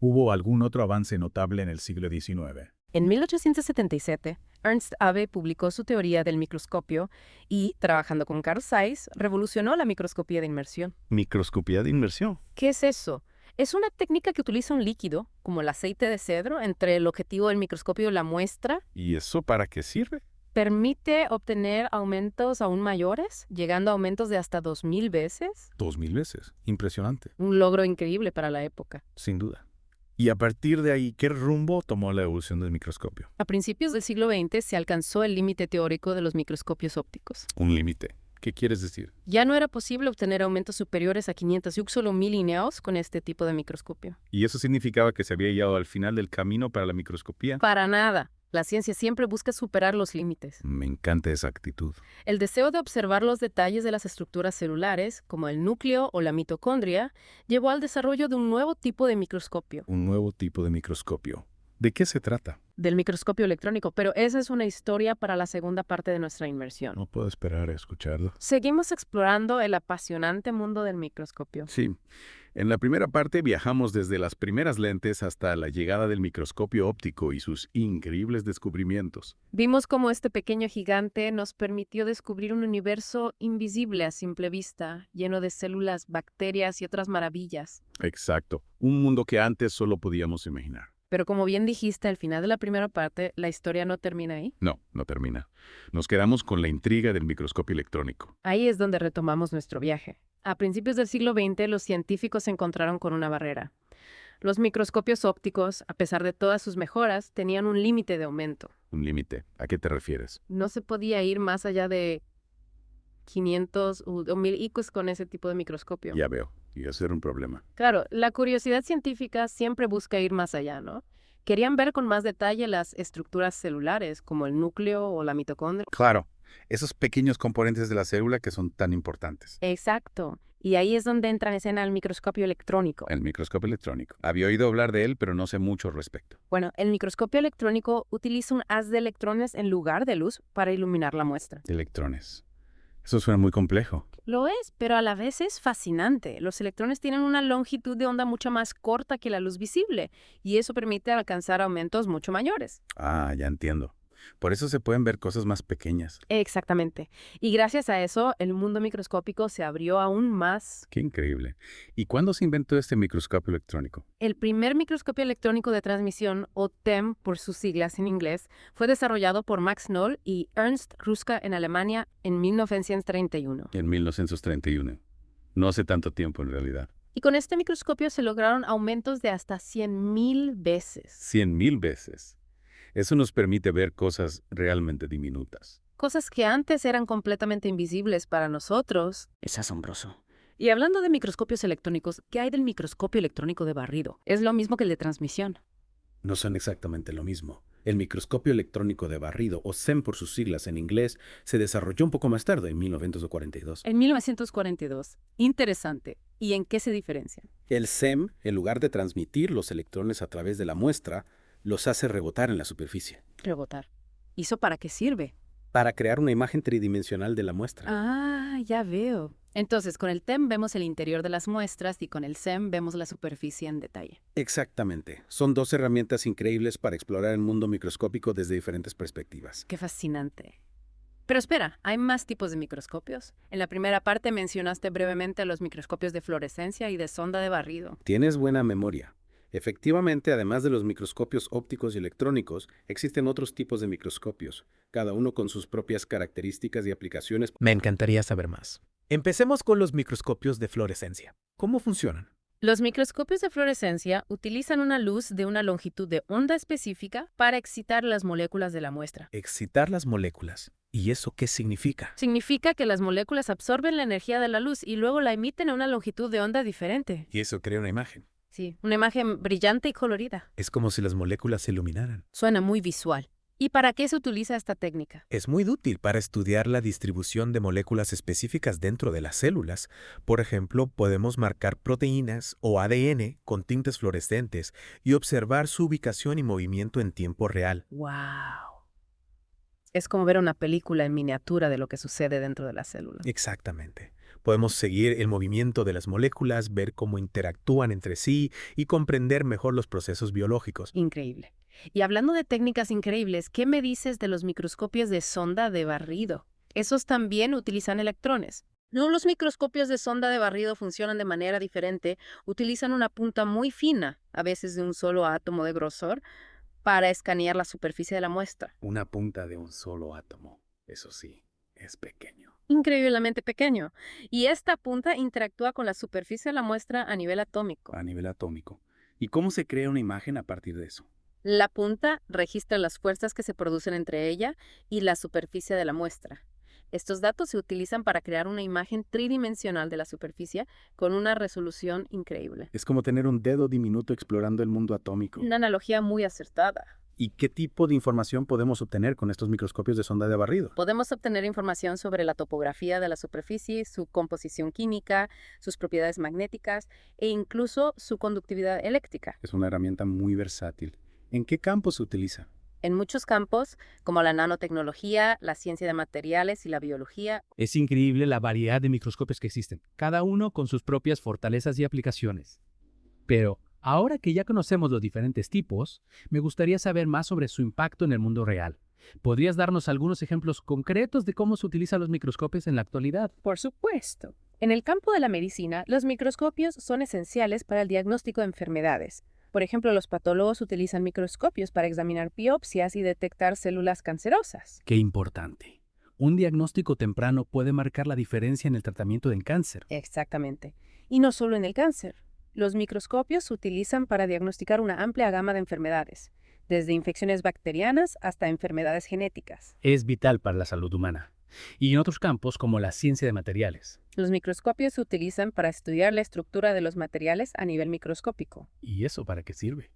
¿Hubo algún otro avance notable en el siglo XIX? En 1877, Ernst Abbe publicó su teoría del microscopio y, trabajando con Carl Zeiss, revolucionó la microscopía de inmersión. ¿Microscopía de inmersión? ¿Qué es eso? Es una técnica que utiliza un líquido, como el aceite de cedro, entre el objetivo del microscopio y la muestra. ¿Y eso para qué sirve? Permite obtener aumentos aún mayores, llegando a aumentos de hasta 2000 veces. 2000 veces. Impresionante. Un logro increíble para la época. Sin duda. Y a partir de ahí, ¿qué rumbo tomó la evolución del microscopio? A principios del siglo XX se alcanzó el límite teórico de los microscopios ópticos. Un límite. ¿Qué quieres decir? Ya no era posible obtener aumentos superiores a 500 solo milíneos con este tipo de microscopio. ¿Y eso significaba que se había llegado al final del camino para la microscopía? Para nada. La ciencia siempre busca superar los límites. Me encanta esa actitud. El deseo de observar los detalles de las estructuras celulares, como el núcleo o la mitocondria, llevó al desarrollo de un nuevo tipo de microscopio. Un nuevo tipo de microscopio. ¿De qué se trata? Del microscopio electrónico, pero esa es una historia para la segunda parte de nuestra inmersión. No puedo esperar a escucharlo. Seguimos explorando el apasionante mundo del microscopio. Sí. En la primera parte viajamos desde las primeras lentes hasta la llegada del microscopio óptico y sus increíbles descubrimientos. Vimos cómo este pequeño gigante nos permitió descubrir un universo invisible a simple vista, lleno de células, bacterias y otras maravillas. Exacto. Un mundo que antes solo podíamos imaginar. Pero como bien dijiste, al final de la primera parte, la historia no termina ahí. No, no termina. Nos quedamos con la intriga del microscopio electrónico. Ahí es donde retomamos nuestro viaje. A principios del siglo XX, los científicos se encontraron con una barrera. Los microscopios ópticos, a pesar de todas sus mejoras, tenían un límite de aumento. ¿Un límite? ¿A qué te refieres? No se podía ir más allá de 500 o 1000 IQs con ese tipo de microscopio. Ya veo. Y eso era un problema. Claro, la curiosidad científica siempre busca ir más allá, ¿no? Querían ver con más detalle las estructuras celulares, como el núcleo o la mitocondria. Claro, esos pequeños componentes de la célula que son tan importantes. Exacto. Y ahí es donde entra en escena el microscopio electrónico. El microscopio electrónico. Había oído hablar de él, pero no sé mucho al respecto. Bueno, el microscopio electrónico utiliza un haz de electrones en lugar de luz para iluminar la muestra. Electrones. Eso suena muy complejo. Lo es, pero a la vez es fascinante. Los electrones tienen una longitud de onda mucho más corta que la luz visible, y eso permite alcanzar aumentos mucho mayores. Ah, ya entiendo. Por eso se pueden ver cosas más pequeñas. Exactamente. Y gracias a eso, el mundo microscópico se abrió aún más. Qué increíble. ¿Y cuándo se inventó este microscopio electrónico? El primer microscopio electrónico de transmisión, o TEM por sus siglas en inglés, fue desarrollado por Max Knoll y Ernst Ruska en Alemania en 1931. En 1931. No hace tanto tiempo en realidad. Y con este microscopio se lograron aumentos de hasta 100,000 veces. 100,000 veces. Eso nos permite ver cosas realmente diminutas. Cosas que antes eran completamente invisibles para nosotros. Es asombroso. Y hablando de microscopios electrónicos, ¿qué hay del microscopio electrónico de barrido? Es lo mismo que el de transmisión. No son exactamente lo mismo. El microscopio electrónico de barrido, o SEM por sus siglas en inglés, se desarrolló un poco más tarde, en 1942. En 1942. Interesante. ¿Y en qué se diferencian? El SEM, en lugar de transmitir los electrones a través de la muestra, los hace rebotar en la superficie. Rebotar. ¿Y eso para qué sirve? Para crear una imagen tridimensional de la muestra. Ah, ya veo. Entonces, con el TEM vemos el interior de las muestras y con el SEM vemos la superficie en detalle. Exactamente. Son dos herramientas increíbles para explorar el mundo microscópico desde diferentes perspectivas. Qué fascinante. Pero espera, ¿hay más tipos de microscopios? En la primera parte mencionaste brevemente los microscopios de fluorescencia y de sonda de barrido. Tienes buena memoria. Efectivamente, además de los microscopios ópticos y electrónicos, existen otros tipos de microscopios, cada uno con sus propias características y aplicaciones. Me encantaría saber más. Empecemos con los microscopios de fluorescencia. ¿Cómo funcionan? Los microscopios de fluorescencia utilizan una luz de una longitud de onda específica para excitar las moléculas de la muestra. Excitar las moléculas. ¿Y eso qué significa? Significa que las moléculas absorben la energía de la luz y luego la emiten a una longitud de onda diferente. Y eso crea una imagen. Sí, una imagen brillante y colorida. Es como si las moléculas se iluminaran. Suena muy visual. ¿Y para qué se utiliza esta técnica? Es muy útil para estudiar la distribución de moléculas específicas dentro de las células. Por ejemplo, podemos marcar proteínas o ADN con tintes fluorescentes y observar su ubicación y movimiento en tiempo real. ¡Wow! Es como ver una película en miniatura de lo que sucede dentro de la célula. Exactamente. Podemos seguir el movimiento de las moléculas, ver cómo interactúan entre sí y comprender mejor los procesos biológicos. Increíble. Y hablando de técnicas increíbles, ¿qué me dices de los microscopios de sonda de barrido? Esos también utilizan electrones. No, los microscopios de sonda de barrido funcionan de manera diferente. Utilizan una punta muy fina, a veces de un solo átomo de grosor, para escanear la superficie de la muestra. Una punta de un solo átomo. Eso sí, es pequeño. Increíblemente pequeño. Y esta punta interactúa con la superficie de la muestra a nivel atómico. A nivel atómico. ¿Y cómo se crea una imagen a partir de eso? La punta registra las fuerzas que se producen entre ella y la superficie de la muestra. Estos datos se utilizan para crear una imagen tridimensional de la superficie con una resolución increíble. Es como tener un dedo diminuto explorando el mundo atómico. Una analogía muy acertada. ¿Y qué tipo de información podemos obtener con estos microscopios de sonda de barrido? Podemos obtener información sobre la topografía de la superficie, su composición química, sus propiedades magnéticas e incluso su conductividad eléctrica. Es una herramienta muy versátil. ¿En qué campo se utiliza? En muchos campos, como la nanotecnología, la ciencia de materiales y la biología. Es increíble la variedad de microscopios que existen, cada uno con sus propias fortalezas y aplicaciones. Pero, ahora que ya conocemos los diferentes tipos, me gustaría saber más sobre su impacto en el mundo real. ¿Podrías darnos algunos ejemplos concretos de cómo se utilizan los microscopios en la actualidad? Por supuesto. En el campo de la medicina, los microscopios son esenciales para el diagnóstico de enfermedades. Por ejemplo, los patólogos utilizan microscopios para examinar biopsias y detectar células cancerosas. ¡Qué importante! Un diagnóstico temprano puede marcar la diferencia en el tratamiento del cáncer. Exactamente. Y no solo en el cáncer. Los microscopios se utilizan para diagnosticar una amplia gama de enfermedades, desde infecciones bacterianas hasta enfermedades genéticas. Es vital para la salud humana. Y en otros campos, como la ciencia de materiales. Los microscopios se utilizan para estudiar la estructura de los materiales a nivel microscópico. ¿Y eso para qué sirve?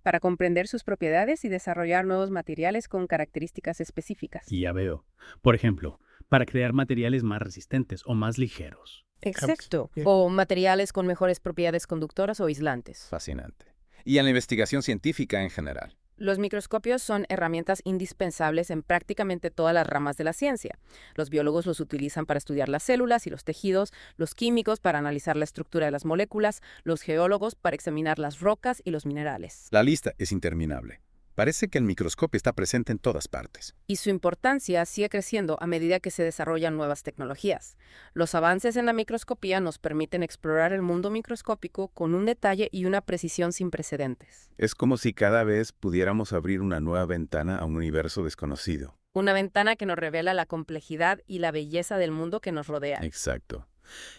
Para comprender sus propiedades y desarrollar nuevos materiales con características específicas. Y ya veo. Por ejemplo, para crear materiales más resistentes o más ligeros. Exacto. O materiales con mejores propiedades conductoras o aislantes. Fascinante. Y en la investigación científica en general. Los microscopios son herramientas indispensables en prácticamente todas las ramas de la ciencia. Los biólogos los utilizan para estudiar las células y los tejidos, los químicos para analizar la estructura de las moléculas, los geólogos para examinar las rocas y los minerales. La lista es interminable. Parece que el microscopio está presente en todas partes. Y su importancia sigue creciendo a medida que se desarrollan nuevas tecnologías. Los avances en la microscopía nos permiten explorar el mundo microscópico con un detalle y una precisión sin precedentes. Es como si cada vez pudiéramos abrir una nueva ventana a un universo desconocido. Una ventana que nos revela la complejidad y la belleza del mundo que nos rodea. Exacto.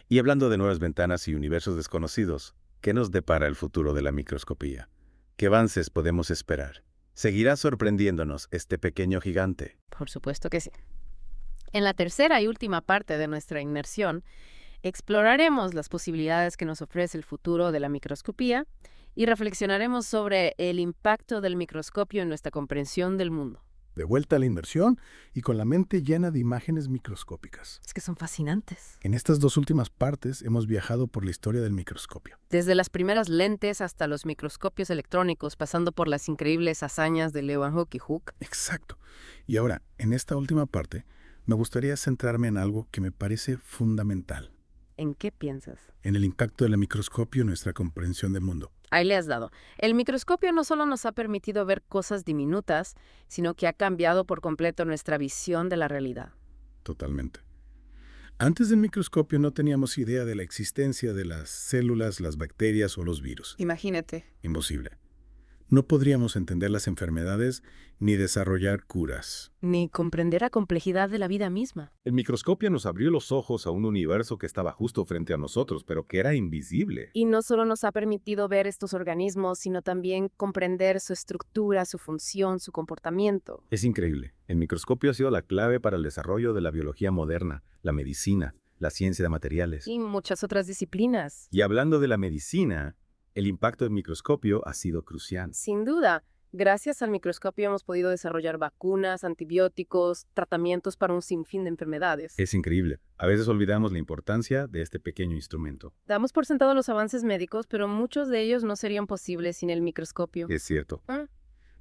Y hablando de nuevas ventanas y universos desconocidos, ¿qué nos depara el futuro de la microscopía? ¿Qué avances podemos esperar? ¿Seguirá sorprendiéndonos este pequeño gigante? Por supuesto que sí. En la tercera y última parte de nuestra inmersión, exploraremos las posibilidades que nos ofrece el futuro de la microscopía y reflexionaremos sobre el impacto del microscopio en nuestra comprensión del mundo. De vuelta a la inmersión y con la mente llena de imágenes microscópicas. Es que son fascinantes. En estas dos últimas partes hemos viajado por la historia del microscopio. Desde las primeras lentes hasta los microscopios electrónicos, pasando por las increíbles hazañas de Leeuwenhoek y Hooke. Exacto. Y ahora, en esta última parte, me gustaría centrarme en algo que me parece fundamental. ¿En qué piensas? En el impacto del microscopio en nuestra comprensión del mundo. Ahí le has dado. El microscopio no solo nos ha permitido ver cosas diminutas, sino que ha cambiado por completo nuestra visión de la realidad. Totalmente. Antes del microscopio no teníamos idea de la existencia de las células, las bacterias o los virus. Imagínate. Imposible. No podríamos entender las enfermedades ni desarrollar curas. Ni comprender la complejidad de la vida misma. El microscopio nos abrió los ojos a un universo que estaba justo frente a nosotros, pero que era invisible. Y no solo nos ha permitido ver estos organismos, sino también comprender su estructura, su función, su comportamiento. Es increíble. El microscopio ha sido la clave para el desarrollo de la biología moderna, la medicina, la ciencia de materiales. Y muchas otras disciplinas. Y hablando de la medicina, el impacto del microscopio ha sido crucial. Sin duda. Gracias al microscopio hemos podido desarrollar vacunas, antibióticos, tratamientos para un sinfín de enfermedades. Es increíble. A veces olvidamos la importancia de este pequeño instrumento. Damos por sentado los avances médicos, pero muchos de ellos no serían posibles sin el microscopio. Es cierto.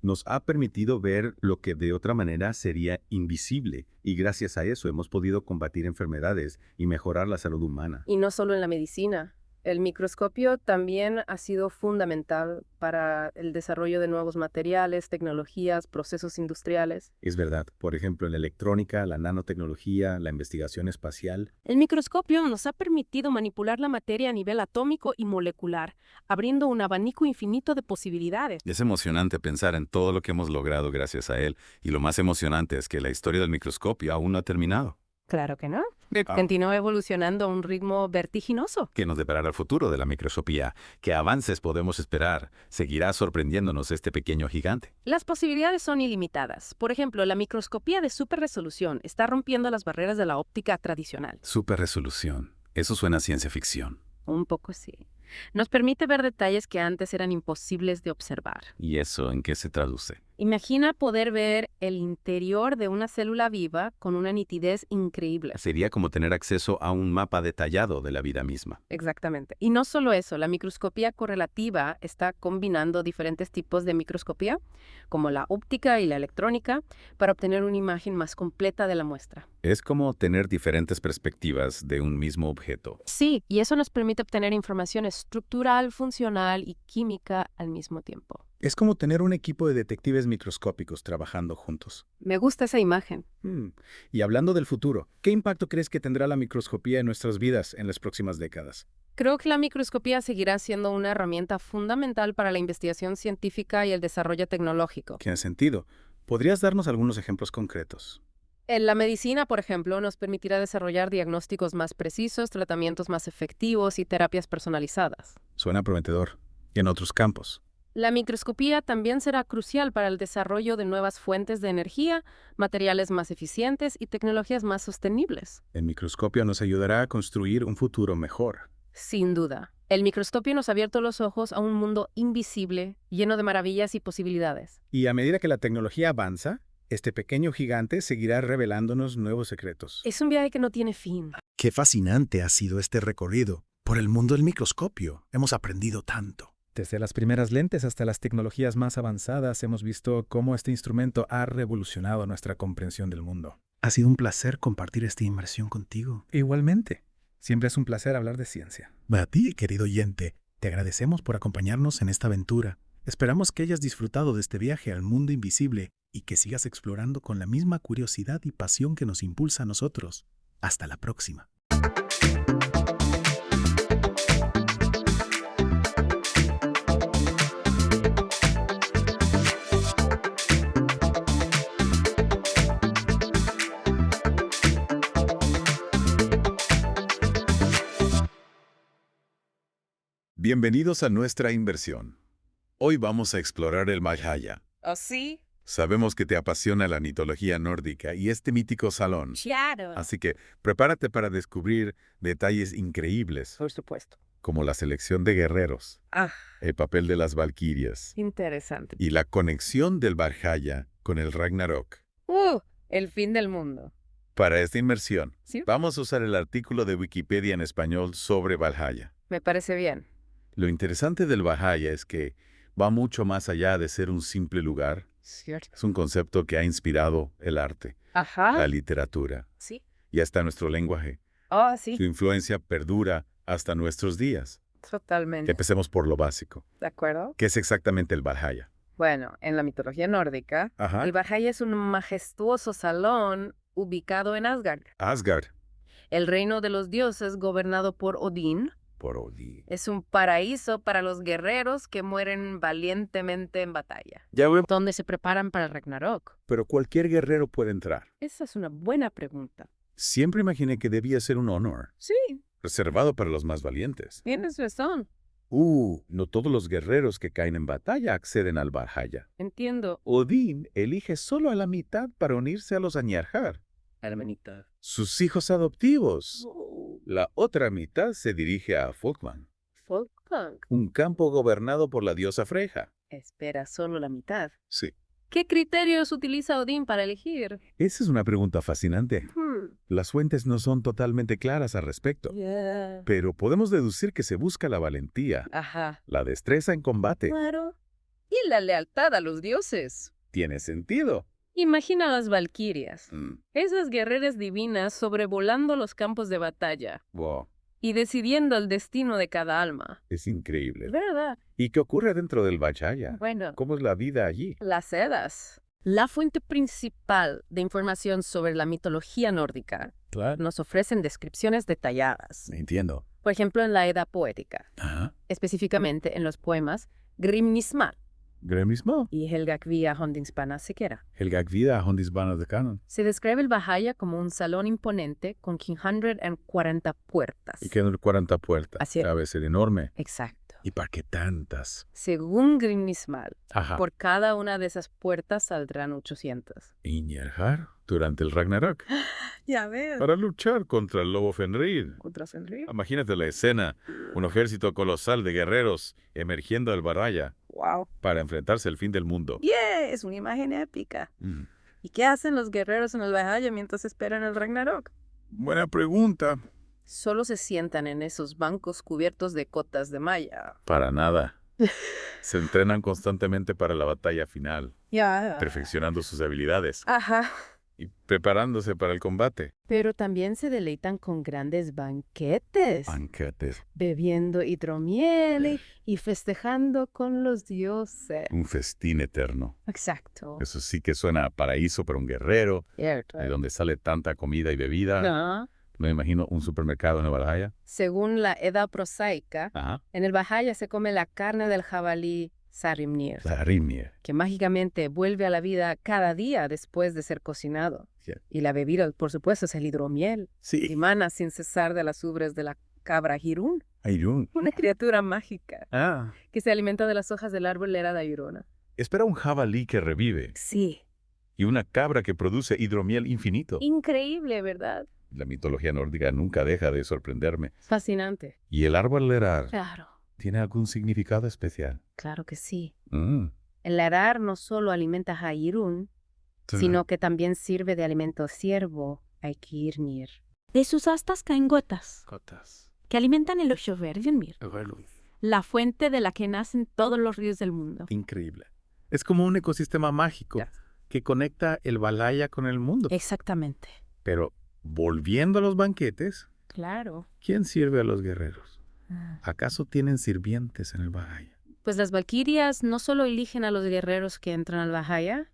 Nos ha permitido ver lo que de otra manera sería invisible, y gracias a eso hemos podido combatir enfermedades y mejorar la salud humana. Y no solo en la medicina. El microscopio también ha sido fundamental para el desarrollo de nuevos materiales, tecnologías, procesos industriales. Es verdad. Por ejemplo, en la electrónica, la nanotecnología, la investigación espacial. El microscopio nos ha permitido manipular la materia a nivel atómico y molecular, abriendo un abanico infinito de posibilidades. Es emocionante pensar en todo lo que hemos logrado gracias a él, y lo más emocionante es que la historia del microscopio aún no ha terminado. Claro que no. Continúa evolucionando a un ritmo vertiginoso. ¿Qué nos deparará el futuro de la microscopía? ¿Qué avances podemos esperar? ¿Seguirá sorprendiéndonos este pequeño gigante? Las posibilidades son ilimitadas. Por ejemplo, la microscopía de superresolución está rompiendo las barreras de la óptica tradicional. Superresolución. Eso suena a ciencia ficción. Un poco sí. Nos permite ver detalles que antes eran imposibles de observar. ¿Y eso en qué se traduce? Imagina poder ver el interior de una célula viva con una nitidez increíble. Sería como tener acceso a un mapa detallado de la vida misma. Exactamente. Y no solo eso, la microscopía correlativa está combinando diferentes tipos de microscopía, como la óptica y la electrónica, para obtener una imagen más completa de la muestra. Es como tener diferentes perspectivas de un mismo objeto. Sí, y eso nos permite obtener información estructural, funcional y química al mismo tiempo. Es como tener un equipo de detectives microscópicos trabajando juntos. Me gusta esa imagen. Y hablando del futuro, ¿qué impacto crees que tendrá la microscopía en nuestras vidas en las próximas décadas? Creo que la microscopía seguirá siendo una herramienta fundamental para la investigación científica y el desarrollo tecnológico. ¿Tiene sentido? ¿Podrías darnos algunos ejemplos concretos? En la medicina, por ejemplo, nos permitirá desarrollar diagnósticos más precisos, tratamientos más efectivos y terapias personalizadas. Suena prometedor. ¿Y en otros campos? La microscopía también será crucial para el desarrollo de nuevas fuentes de energía, materiales más eficientes y tecnologías más sostenibles. El microscopio nos ayudará a construir un futuro mejor. Sin duda. El microscopio nos ha abierto los ojos a un mundo invisible, lleno de maravillas y posibilidades. Y a medida que la tecnología avanza, este pequeño gigante seguirá revelándonos nuevos secretos. Es un viaje que no tiene fin. Qué fascinante ha sido este recorrido por el mundo del microscopio. Hemos aprendido tanto. Desde las primeras lentes hasta las tecnologías más avanzadas, hemos visto cómo este instrumento ha revolucionado nuestra comprensión del mundo. Ha sido un placer compartir esta inmersión contigo. Igualmente. Siempre es un placer hablar de ciencia. A ti, querido oyente, te agradecemos por acompañarnos en esta aventura. Esperamos que hayas disfrutado de este viaje al mundo invisible y que sigas explorando con la misma curiosidad y pasión que nos impulsa a nosotros. Hasta la próxima. Bienvenidos a nuestra inversión. Hoy vamos a explorar el Valhalla. ¿Oh, sí? Sabemos que te apasiona la mitología nórdica y este mítico salón. Claro. Así que prepárate para descubrir detalles increíbles. Por supuesto. Como la selección de guerreros, el papel de las valquirias Interesante. y la conexión del Valhalla con el Ragnarok. El fin del mundo. Para esta inmersión, ¿Sí? vamos a usar el artículo de Wikipedia en español sobre Valhalla. Me parece bien. Lo interesante del Valhalla es que va mucho más allá de ser un simple lugar. Cierto. Es un concepto que ha inspirado el arte, la literatura Sí. y hasta nuestro lenguaje. Oh, sí. Su influencia perdura hasta nuestros días. Totalmente. Empecemos por lo básico. ¿De acuerdo? ¿Qué es exactamente el Valhalla? Bueno, en la mitología nórdica, el Valhalla es un majestuoso salón ubicado en Asgard. Asgard. El reino de los dioses gobernado por Odín. Por Odín. Es un paraíso para los guerreros que mueren valientemente en batalla. Ya veo. Donde se preparan para el Ragnarok. Pero cualquier guerrero puede entrar. Esa es una buena pregunta. Siempre imaginé que debía ser un honor, Sí, reservado para los más valientes. tienes razón. No todos los guerreros que caen en batalla acceden al Valhalla. Entiendo. Odín elige solo a la mitad para unirse a los Añarjar, Hermanita. sus hijos adoptivos. La otra mitad se dirige a Folkvang, Folkvang. un campo gobernado por la diosa Freyja. Espera, solo la mitad. Sí. ¿Qué criterios utiliza Odín para elegir? Esa es una pregunta fascinante. Las fuentes no son totalmente claras al respecto, pero podemos deducir que se busca la valentía, Ajá. la destreza en combate. Claro. Y la lealtad a los dioses. Tiene sentido. Imagina a las valquirias. Esas guerreras divinas sobrevolando los campos de batalla Wow, y decidiendo el destino de cada alma. es increíble. ¿Verdad? ¿Y qué ocurre dentro del Valhalla? Bueno. ¿Cómo es la vida allí? Las Edas. La fuente principal de información sobre la mitología nórdica nos ofrecen descripciones detalladas. Entiendo. Por ejemplo, en la Edda poética, Ajá. específicamente en los poemas Grimnismal Grimnismal. y Helgakvía Hondingsbana Siquiera. Helgakvida Hondingsbana de Canon. Se describe el Valhalla como un salón imponente con 540 puertas. Y que 40 puertas. Así es. Debe ser enorme. Exacto. ¿Y para qué tantas? Según Grimnismal, Ajá. por cada una de esas puertas saldrán 800. Iñarjar durante el Ragnarok. Ya ves. Para luchar contra el lobo Fenrir. ¿Contra Fenrir? Imagínate la escena. Un ejército colosal de guerreros emergiendo del Valhalla. Wow. para enfrentarse al fin del mundo. Yeah, es una imagen épica. Mm. ¿Y qué hacen los guerreros en el Valhalla mientras esperan el Ragnarok? Buena pregunta. Solo se sientan en esos bancos cubiertos de cotas de malla. Para nada. Se entrenan constantemente para la batalla final, Ya. perfeccionando sus habilidades Ajá. y preparándose para el combate. Pero también se deleitan con grandes banquetes, Banquetes. bebiendo hidromiel y festejando con los dioses. Un festín eterno. Exacto. Eso sí que suena a paraíso para un guerrero, Cierto. de donde sale tanta comida y bebida. No. Me imagino un supermercado en el Valhalla. Según la Edda prosaica, Ajá. en el Valhalla se come la carne del jabalí Sarimnir, Sarimnir. que mágicamente vuelve a la vida cada día después de ser cocinado. Sí. Y la bebida, por supuesto, es el hidromiel. Sí. Y mana sin cesar de las ubres de la cabra Hirún, Airún. una criatura mágica Ah. que se alimenta de las hojas del árbol Lera de Airona. Espera un jabalí que revive Sí. y una cabra que produce hidromiel infinito. Increíble, ¿verdad? La mitología nórdica nunca deja de sorprenderme. Fascinante. ¿Y el árbol lerar Claro, tiene algún significado especial? claro que sí. Mm. El Larar no solo alimenta a Irún, sino que también sirve de alimento ciervo a Eikirnir. De sus astas caen gotas Cotas. que alimentan el Oshöverjunmir, la fuente de la que nacen todos los ríos del mundo. Increíble. Es como un ecosistema mágico que conecta el Valhalla con el mundo. Exactamente. Pero volviendo a los banquetes, Claro. ¿quién sirve a los guerreros? ¿Acaso tienen sirvientes en el Valhalla? Pues las valquirias no solo eligen a los guerreros que entran al Valhalla,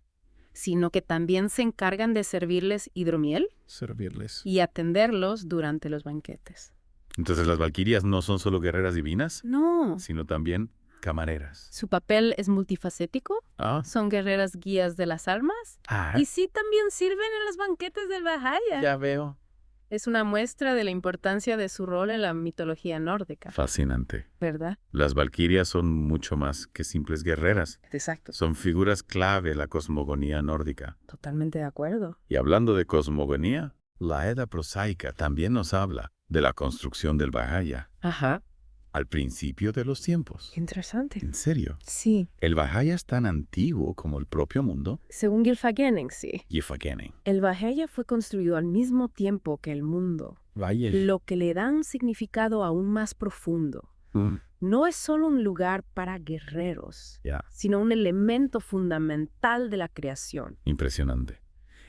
sino que también se encargan de servirles hidromiel Servirles. y atenderlos durante los banquetes. Entonces las valquirias no son solo guerreras divinas, No. sino también camareras. Su papel es multifacético. Ah. Son guerreras guías de las almas. Ah. Y sí también sirven en los banquetes del Valhalla. Ya veo. Es una muestra de la importancia de su rol en la mitología nórdica, Fascinante. ¿verdad? Las valquirias son mucho más que simples guerreras. Exacto. Son figuras clave en la cosmogonía nórdica. Totalmente de acuerdo. Y hablando de cosmogonía, la Edda prosaica también nos habla de la construcción del Valhalla Ajá. al principio de los tiempos. Qué interesante. ¿En serio? Sí. ¿El Valhalla es tan antiguo como el propio mundo? Según Gylfaginning, sí. Gylfaginning. El Valhalla fue construido al mismo tiempo que el mundo, Vaya. lo que le da un significado aún más profundo. No es solo un lugar para guerreros, Ya. sino un elemento fundamental de la creación. Impresionante.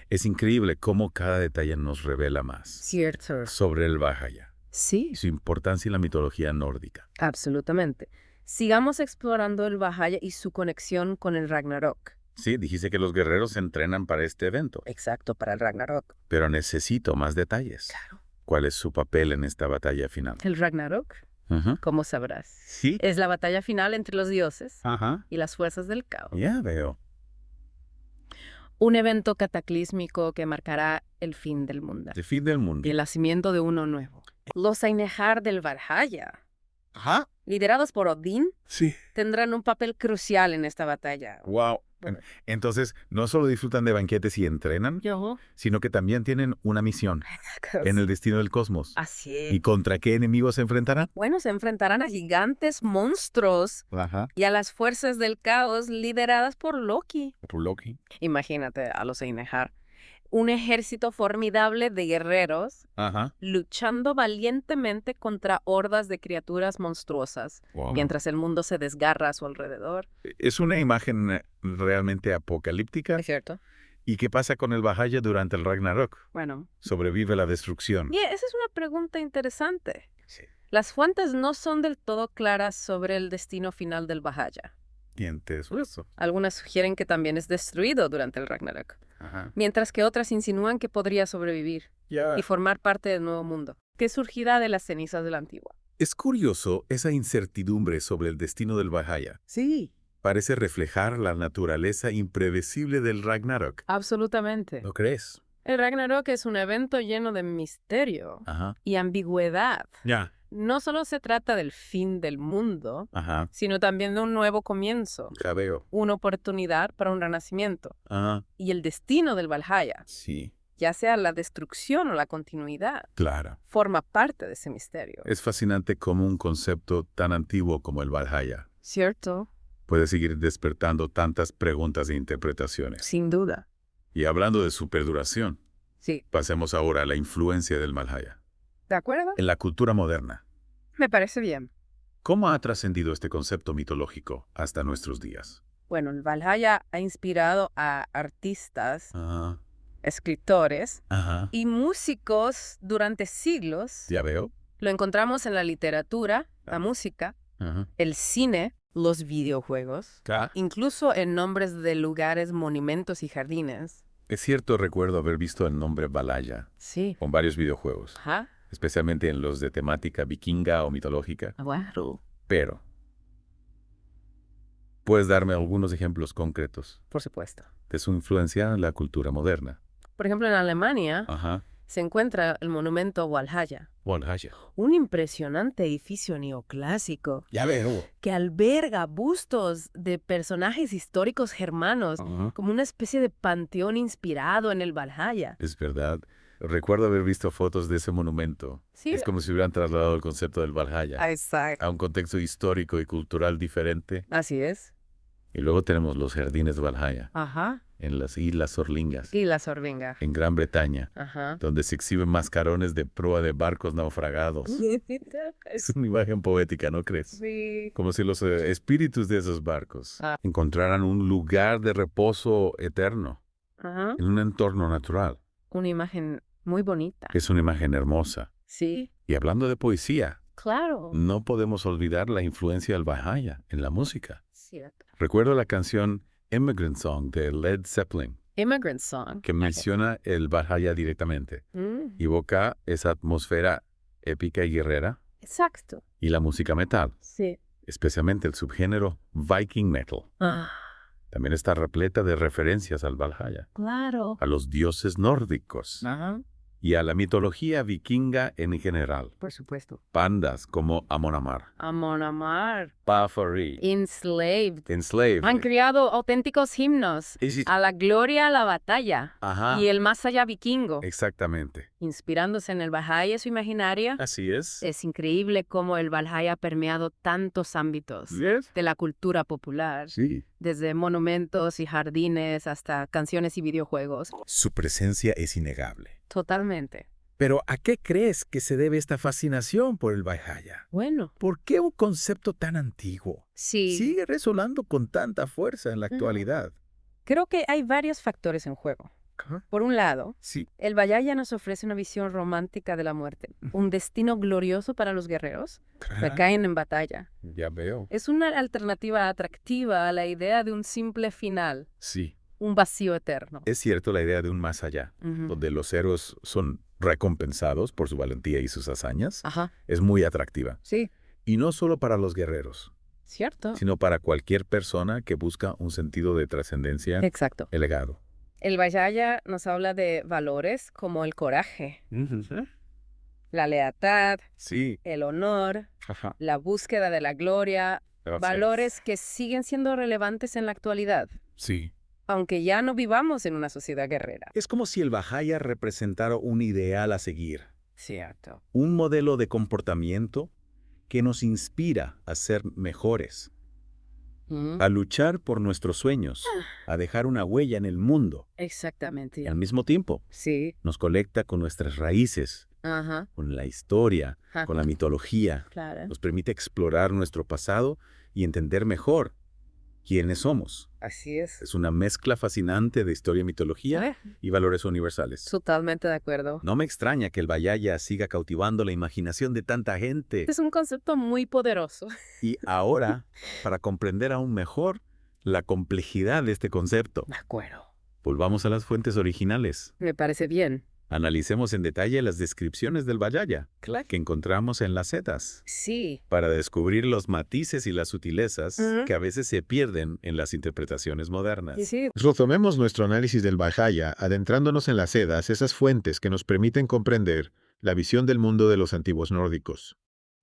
Es increíble cómo cada detalle nos revela más Cierto. sobre el Valhalla Sí, y su importancia en la mitología nórdica. absolutamente. Sigamos explorando el Valhalla y su conexión con el Ragnarok. Sí, dijiste que los guerreros se entrenan para este evento, Exacto, para el Ragnarok. pero necesito más detalles. Claro. ¿Cuál es su papel en esta batalla final? El Ragnarok, Ujú. como sabrás, Sí. es la batalla final entre los dioses Ajá. y las fuerzas del caos. Ya veo. Un evento cataclísmico que marcará el fin del mundo El fin del mundo. y el nacimiento de uno nuevo. Los Ainehar del Valhalla, Ajá. liderados por Odín, Sí. tendrán un papel crucial en esta batalla. Wow. Entonces, no solo disfrutan de banquetes y entrenan, Yo. sino que también tienen una misión en el destino del cosmos. Así. ¿Y contra qué enemigos se enfrentarán? Bueno, se enfrentarán a gigantes monstruos Ajá. y a las fuerzas del caos lideradas por Loki. Por Loki. Imagínate a los Ainehar. Un ejército formidable de guerreros Ajá. luchando valientemente contra hordas de criaturas monstruosas, Wow. mientras el mundo se desgarra a su alrededor. Es una imagen realmente apocalíptica. ¿Es cierto? ¿Y qué pasa con el Valhalla durante el Ragnarok? Bueno, Sobrevive la destrucción. y esa es una pregunta interesante. Las fuentes no son del todo claras sobre el destino final del Valhalla. ¿Sientes eso? Algunas sugieren que también es destruido durante el Ragnarok, Ajá. mientras que otras insinúan que podría sobrevivir Ya. y formar parte del nuevo mundo, que surgirá de las cenizas de la antigua. Es curioso esa incertidumbre sobre el destino del Valhalla. Sí. Parece reflejar la naturaleza imprevisible del Ragnarok. Absolutamente. ¿No crees? El Ragnarok es un evento lleno de misterio Ajá. y ambigüedad. Ya. No solo se trata del fin del mundo, Ajá. sino también de un nuevo comienzo, Ya veo. una oportunidad para un renacimiento. Ajá. Y el destino del Valhalla, Sí. ya sea la destrucción o la continuidad, Claro. forma parte de ese misterio. Es fascinante cómo un concepto tan antiguo como el Valhalla ¿Cierto? puede seguir despertando tantas preguntas e interpretaciones. Sin duda. Y hablando de su perduración, Sí. pasemos ahora a la influencia del Valhalla ¿De acuerdo? en la cultura moderna. Me parece bien. ¿Cómo ha trascendido este concepto mitológico hasta nuestros días? Bueno, el Valhalla ha inspirado a artistas, Ajá. escritores Ajá. y músicos durante siglos. ¿Ya veo? Lo encontramos en la literatura, la música, Ajá. el cine, los videojuegos, incluso en nombres de lugares, monumentos y jardines. Es cierto, recuerdo haber visto el nombre Valhalla Sí. con varios videojuegos, Ajá. especialmente en los de temática vikinga o mitológica. Wow. Pero, ¿puedes darme algunos ejemplos concretos Por supuesto. de su influencia en la cultura moderna? Por ejemplo, en Alemania Ajá. se encuentra el monumento Walhalla, Valhalla. un impresionante edificio neoclásico Ya veo. que alberga bustos de personajes históricos germanos, Ajá. como una especie de panteón inspirado en el Valhalla. Es verdad. Recuerdo haber visto fotos de ese monumento. Sí. Es como si hubieran trasladado el concepto del Valhalla Exacto. a un contexto histórico y cultural diferente. Así es. Y luego tenemos los jardines de Valhalla Ajá. en las Islas Orlingas, Y la sorbenga. en Gran Bretaña, Ajá. donde se exhiben mascarones de proa de barcos naufragados. Es una imagen poética, ¿no crees? Sí. Como si los espíritus de esos barcos Ah. encontraran un lugar de reposo eterno Ajá. en un entorno natural. Una imagen muy bonita. Es una imagen hermosa. Sí. Y hablando de poesía, Claro. no podemos olvidar la influencia del Valhalla en la música. Cierto. Recuerdo la canción Immigrant Song de Led Zeppelin, Immigrant Song. que menciona el Valhalla directamente. Mm, Evoca esa atmósfera épica y guerrera Exacto. y la música metal, Sí. especialmente el subgénero Viking Metal. Ah, También está repleta de referencias al Valhalla, claro. a los dioses nórdicos Ajá. y a la mitología vikinga en general. Por supuesto. Bandas como Amon Amar, Amon Amar. Pafari, Enslaved. Enslaved. Han creado auténticos himnos Y sí- a la gloria, a la batalla Ajá. y el más allá vikingo, Exactamente. inspirándose en el Valhalla y su imaginaria. Así es. Es increíble cómo el Valhalla ha permeado tantos ámbitos Yes. de la cultura popular, Sí. desde monumentos y jardines hasta canciones y videojuegos. Su presencia es innegable. Totalmente. Pero ¿a qué crees que se debe esta fascinación por el Valhalla? Bueno, ¿Por qué un concepto tan antiguo sí. sigue resonando con tanta fuerza en la actualidad? Creo que hay varios factores en juego. Ajá. Por un lado, Sí. el Valhalla nos ofrece una visión romántica de la muerte, un destino glorioso para los guerreros que caen en batalla. Ya veo. Es una alternativa atractiva a la idea de un simple final, Sí. un vacío eterno. Es cierto la idea de un más allá, Ujú. donde los héroes son recompensados por su valentía y sus hazañas. Ajá. Es muy atractiva. Sí, Y no solo para los guerreros, cierto. sino para cualquier persona que busca un sentido de trascendencia Exacto. elegado. El Valhalla nos habla de valores como el coraje, la lealtad, Sí. el honor, Ajá. la búsqueda de la gloria, Gracias. valores que siguen siendo relevantes en la actualidad, Sí. aunque ya no vivamos en una sociedad guerrera. Es como si el Valhalla representara un ideal a seguir, Cierto. un modelo de comportamiento que nos inspira a ser mejores, a luchar por nuestros sueños, a dejar una huella en el mundo. Exactamente. Y al mismo tiempo, Sí. nos conecta con nuestras raíces, Ajá. con la historia, Ajá. con la mitología. Claro. Nos permite explorar nuestro pasado y entender mejor quiénes somos. Así es. Es una mezcla fascinante de historia y mitología y valores universales. Totalmente de acuerdo. No me extraña que el Valhalla siga cautivando la imaginación de tanta gente. Es un concepto muy poderoso. Y ahora, para comprender aún mejor la complejidad de este concepto, De acuerdo. volvamos a las fuentes originales. Me parece bien. Analicemos en detalle las descripciones del Valhalla que encontramos en las Eddas, Sí. para descubrir los matices y las sutilezas Ujú. que a veces se pierden en las interpretaciones modernas. Sí, sí. Retomemos nuestro análisis del Valhalla, adentrándonos en las Eddas, esas fuentes que nos permiten comprender la visión del mundo de los antiguos nórdicos.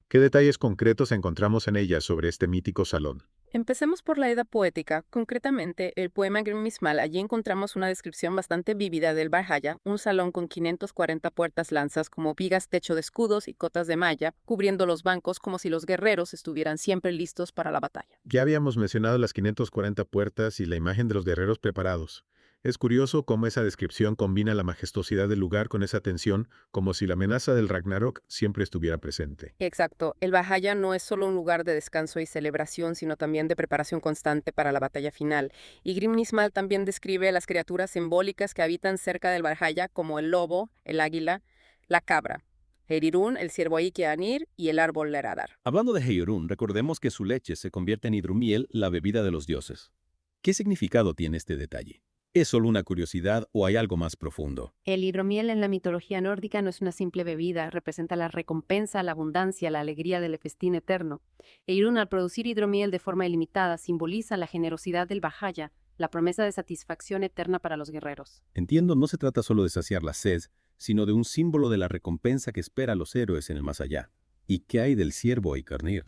¿Qué detalles concretos encontramos en ellas sobre este mítico salón? Empecemos por la Edda poética, concretamente el poema Grim Mismal. Allí encontramos una descripción bastante vívida del Valhalla, un salón con 540 puertas lanzas como vigas, techo de escudos y cotas de malla, cubriendo los bancos como si los guerreros estuvieran siempre listos para la batalla. Ya habíamos mencionado las 540 puertas y la imagen de los guerreros preparados. Es curioso cómo esa descripción combina la majestuosidad del lugar con esa tensión, como si la amenaza del Ragnarok siempre estuviera presente. Exacto, el Valhalla no es solo un lugar de descanso y celebración, sino también de preparación constante para la batalla final. Y Grim Mismal también describe las criaturas simbólicas que habitan cerca del Valhalla, como el lobo, el águila, la cabra, Herirún, el ciervo Anir y el árbol Leradar. Hablando de Heirún, recordemos que su leche se convierte en hidromiel, la bebida de los dioses. ¿Qué significado tiene este detalle? ¿Es solo una curiosidad o hay algo más profundo? El hidromiel en la mitología nórdica no es una simple bebida, representa la recompensa, la abundancia, la alegría del festín eterno. Eirún, al producir hidromiel de forma ilimitada, simboliza la generosidad del Valhalla, la promesa de satisfacción eterna para los guerreros. Entiendo, no se trata solo de saciar la sed, sino de un símbolo de la recompensa que espera a los héroes en el más allá. ¿Y qué hay del ciervo Eikarnir?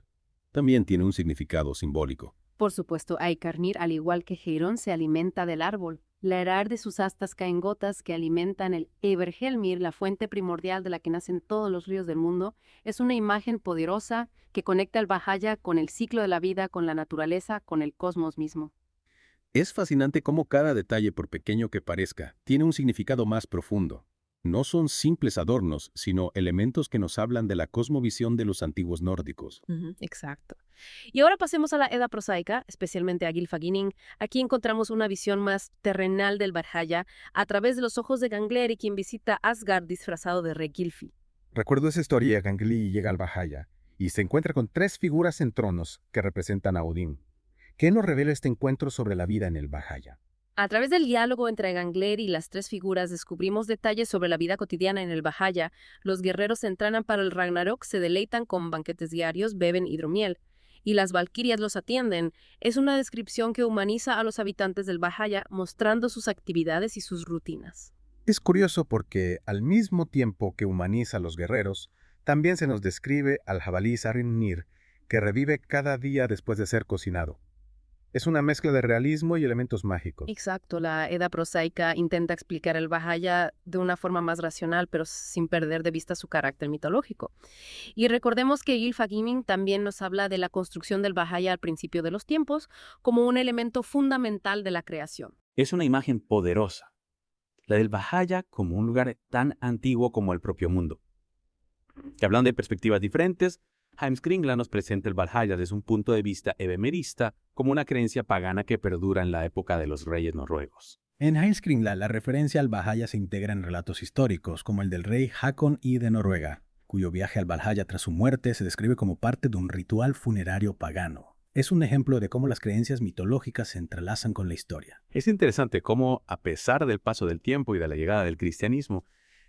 También tiene un significado simbólico. Por supuesto, Eikarnir, al igual que Heirún, se alimenta del árbol. La herar de sus astas caen gotas que alimentan el Everhelmir, la fuente primordial de la que nacen todos los ríos del mundo. Es una imagen poderosa que conecta el Valhalla con el ciclo de la vida, con la naturaleza, con el cosmos mismo. Es fascinante cómo cada detalle, por pequeño que parezca, tiene un significado más profundo. No son simples adornos, sino elementos que nos hablan de la cosmovisión de los antiguos nórdicos. Exacto. Y ahora pasemos a la Edda prosaica, especialmente a Gylfaginning. Aquí encontramos una visión más terrenal del Valhalla a través de los ojos de Gangleri, quien visita Asgard disfrazado de rey Gylfi. Recuerdo esa historia. Gangleri llega al Valhalla y se encuentra con 3 figuras en tronos que representan a Odín. ¿Qué nos revela este encuentro sobre la vida en el Valhalla? A través del diálogo entre Gangleri y las 3 figuras descubrimos detalles sobre la vida cotidiana en el Valhalla. Los guerreros se entrenan para el Ragnarok, se deleitan con banquetes diarios, beben hidromiel. Y las valquirias los atienden. Es una descripción que humaniza a los habitantes del Valhalla, mostrando sus actividades y sus rutinas. Es curioso porque, al mismo tiempo que humaniza a los guerreros, también se nos describe al jabalí Sarimnir, que revive cada día después de ser cocinado. Es una mezcla de realismo y elementos mágicos. Exacto, la Edda prosaica intenta explicar el Valhalla de una forma más racional, pero sin perder de vista su carácter mitológico. Y recordemos que Gylfaginning también nos habla de la construcción del Valhalla al principio de los tiempos como un elemento fundamental de la creación. Es una imagen poderosa, la del Valhalla como un lugar tan antiguo como el propio mundo. Y hablando de perspectivas diferentes, Heimskringla nos presenta el Valhalla desde un punto de vista evemerista como una creencia pagana que perdura en la época de los reyes noruegos. En Heimskringla, la referencia al Valhalla se integra en relatos históricos, como el del rey Hakon I de Noruega, cuyo viaje al Valhalla tras su muerte se describe como parte de un ritual funerario pagano. Es un ejemplo de cómo las creencias mitológicas se entrelazan con la historia. Es interesante cómo, a pesar del paso del tiempo y de la llegada del cristianismo,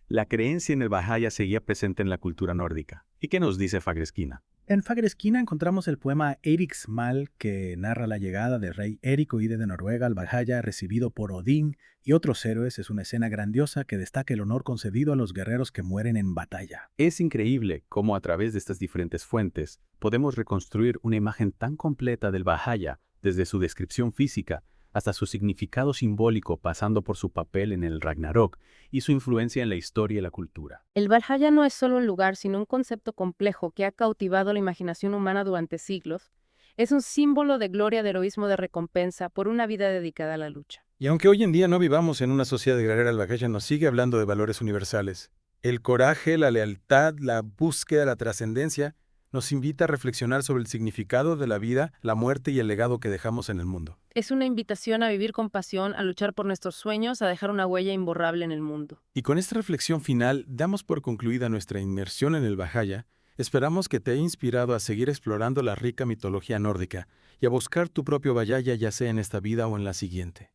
la creencia en el Valhalla seguía presente en la cultura nórdica. ¿Y qué nos dice Fagreskina? En Fagreskina encontramos el poema Eriksmal, que narra la llegada del rey Erik Oide de Noruega al Valhalla, recibido por Odín y otros héroes. Es una escena grandiosa que destaca el honor concedido a los guerreros que mueren en batalla. Es increíble cómo a través de estas diferentes fuentes podemos reconstruir una imagen tan completa del Valhalla, desde su descripción física hasta su significado simbólico, pasando por su papel en el Ragnarok y su influencia en la historia y la cultura. El Valhalla no es solo un lugar, sino un concepto complejo que ha cautivado la imaginación humana durante siglos. Es un símbolo de gloria, de heroísmo, de recompensa por una vida dedicada a la lucha. Y aunque hoy en día no vivamos en una sociedad guerrera, el Valhalla nos sigue hablando de valores universales. El coraje, la lealtad, la búsqueda, la trascendencia, nos invita a reflexionar sobre el significado de la vida, la muerte y el legado que dejamos en el mundo. Es una invitación a vivir con pasión, a luchar por nuestros sueños, a dejar una huella imborrable en el mundo. Y con esta reflexión final, damos por concluida nuestra inmersión en el Valhalla. Esperamos que te haya inspirado a seguir explorando la rica mitología nórdica y a buscar tu propio Valhalla, ya sea en esta vida o en la siguiente.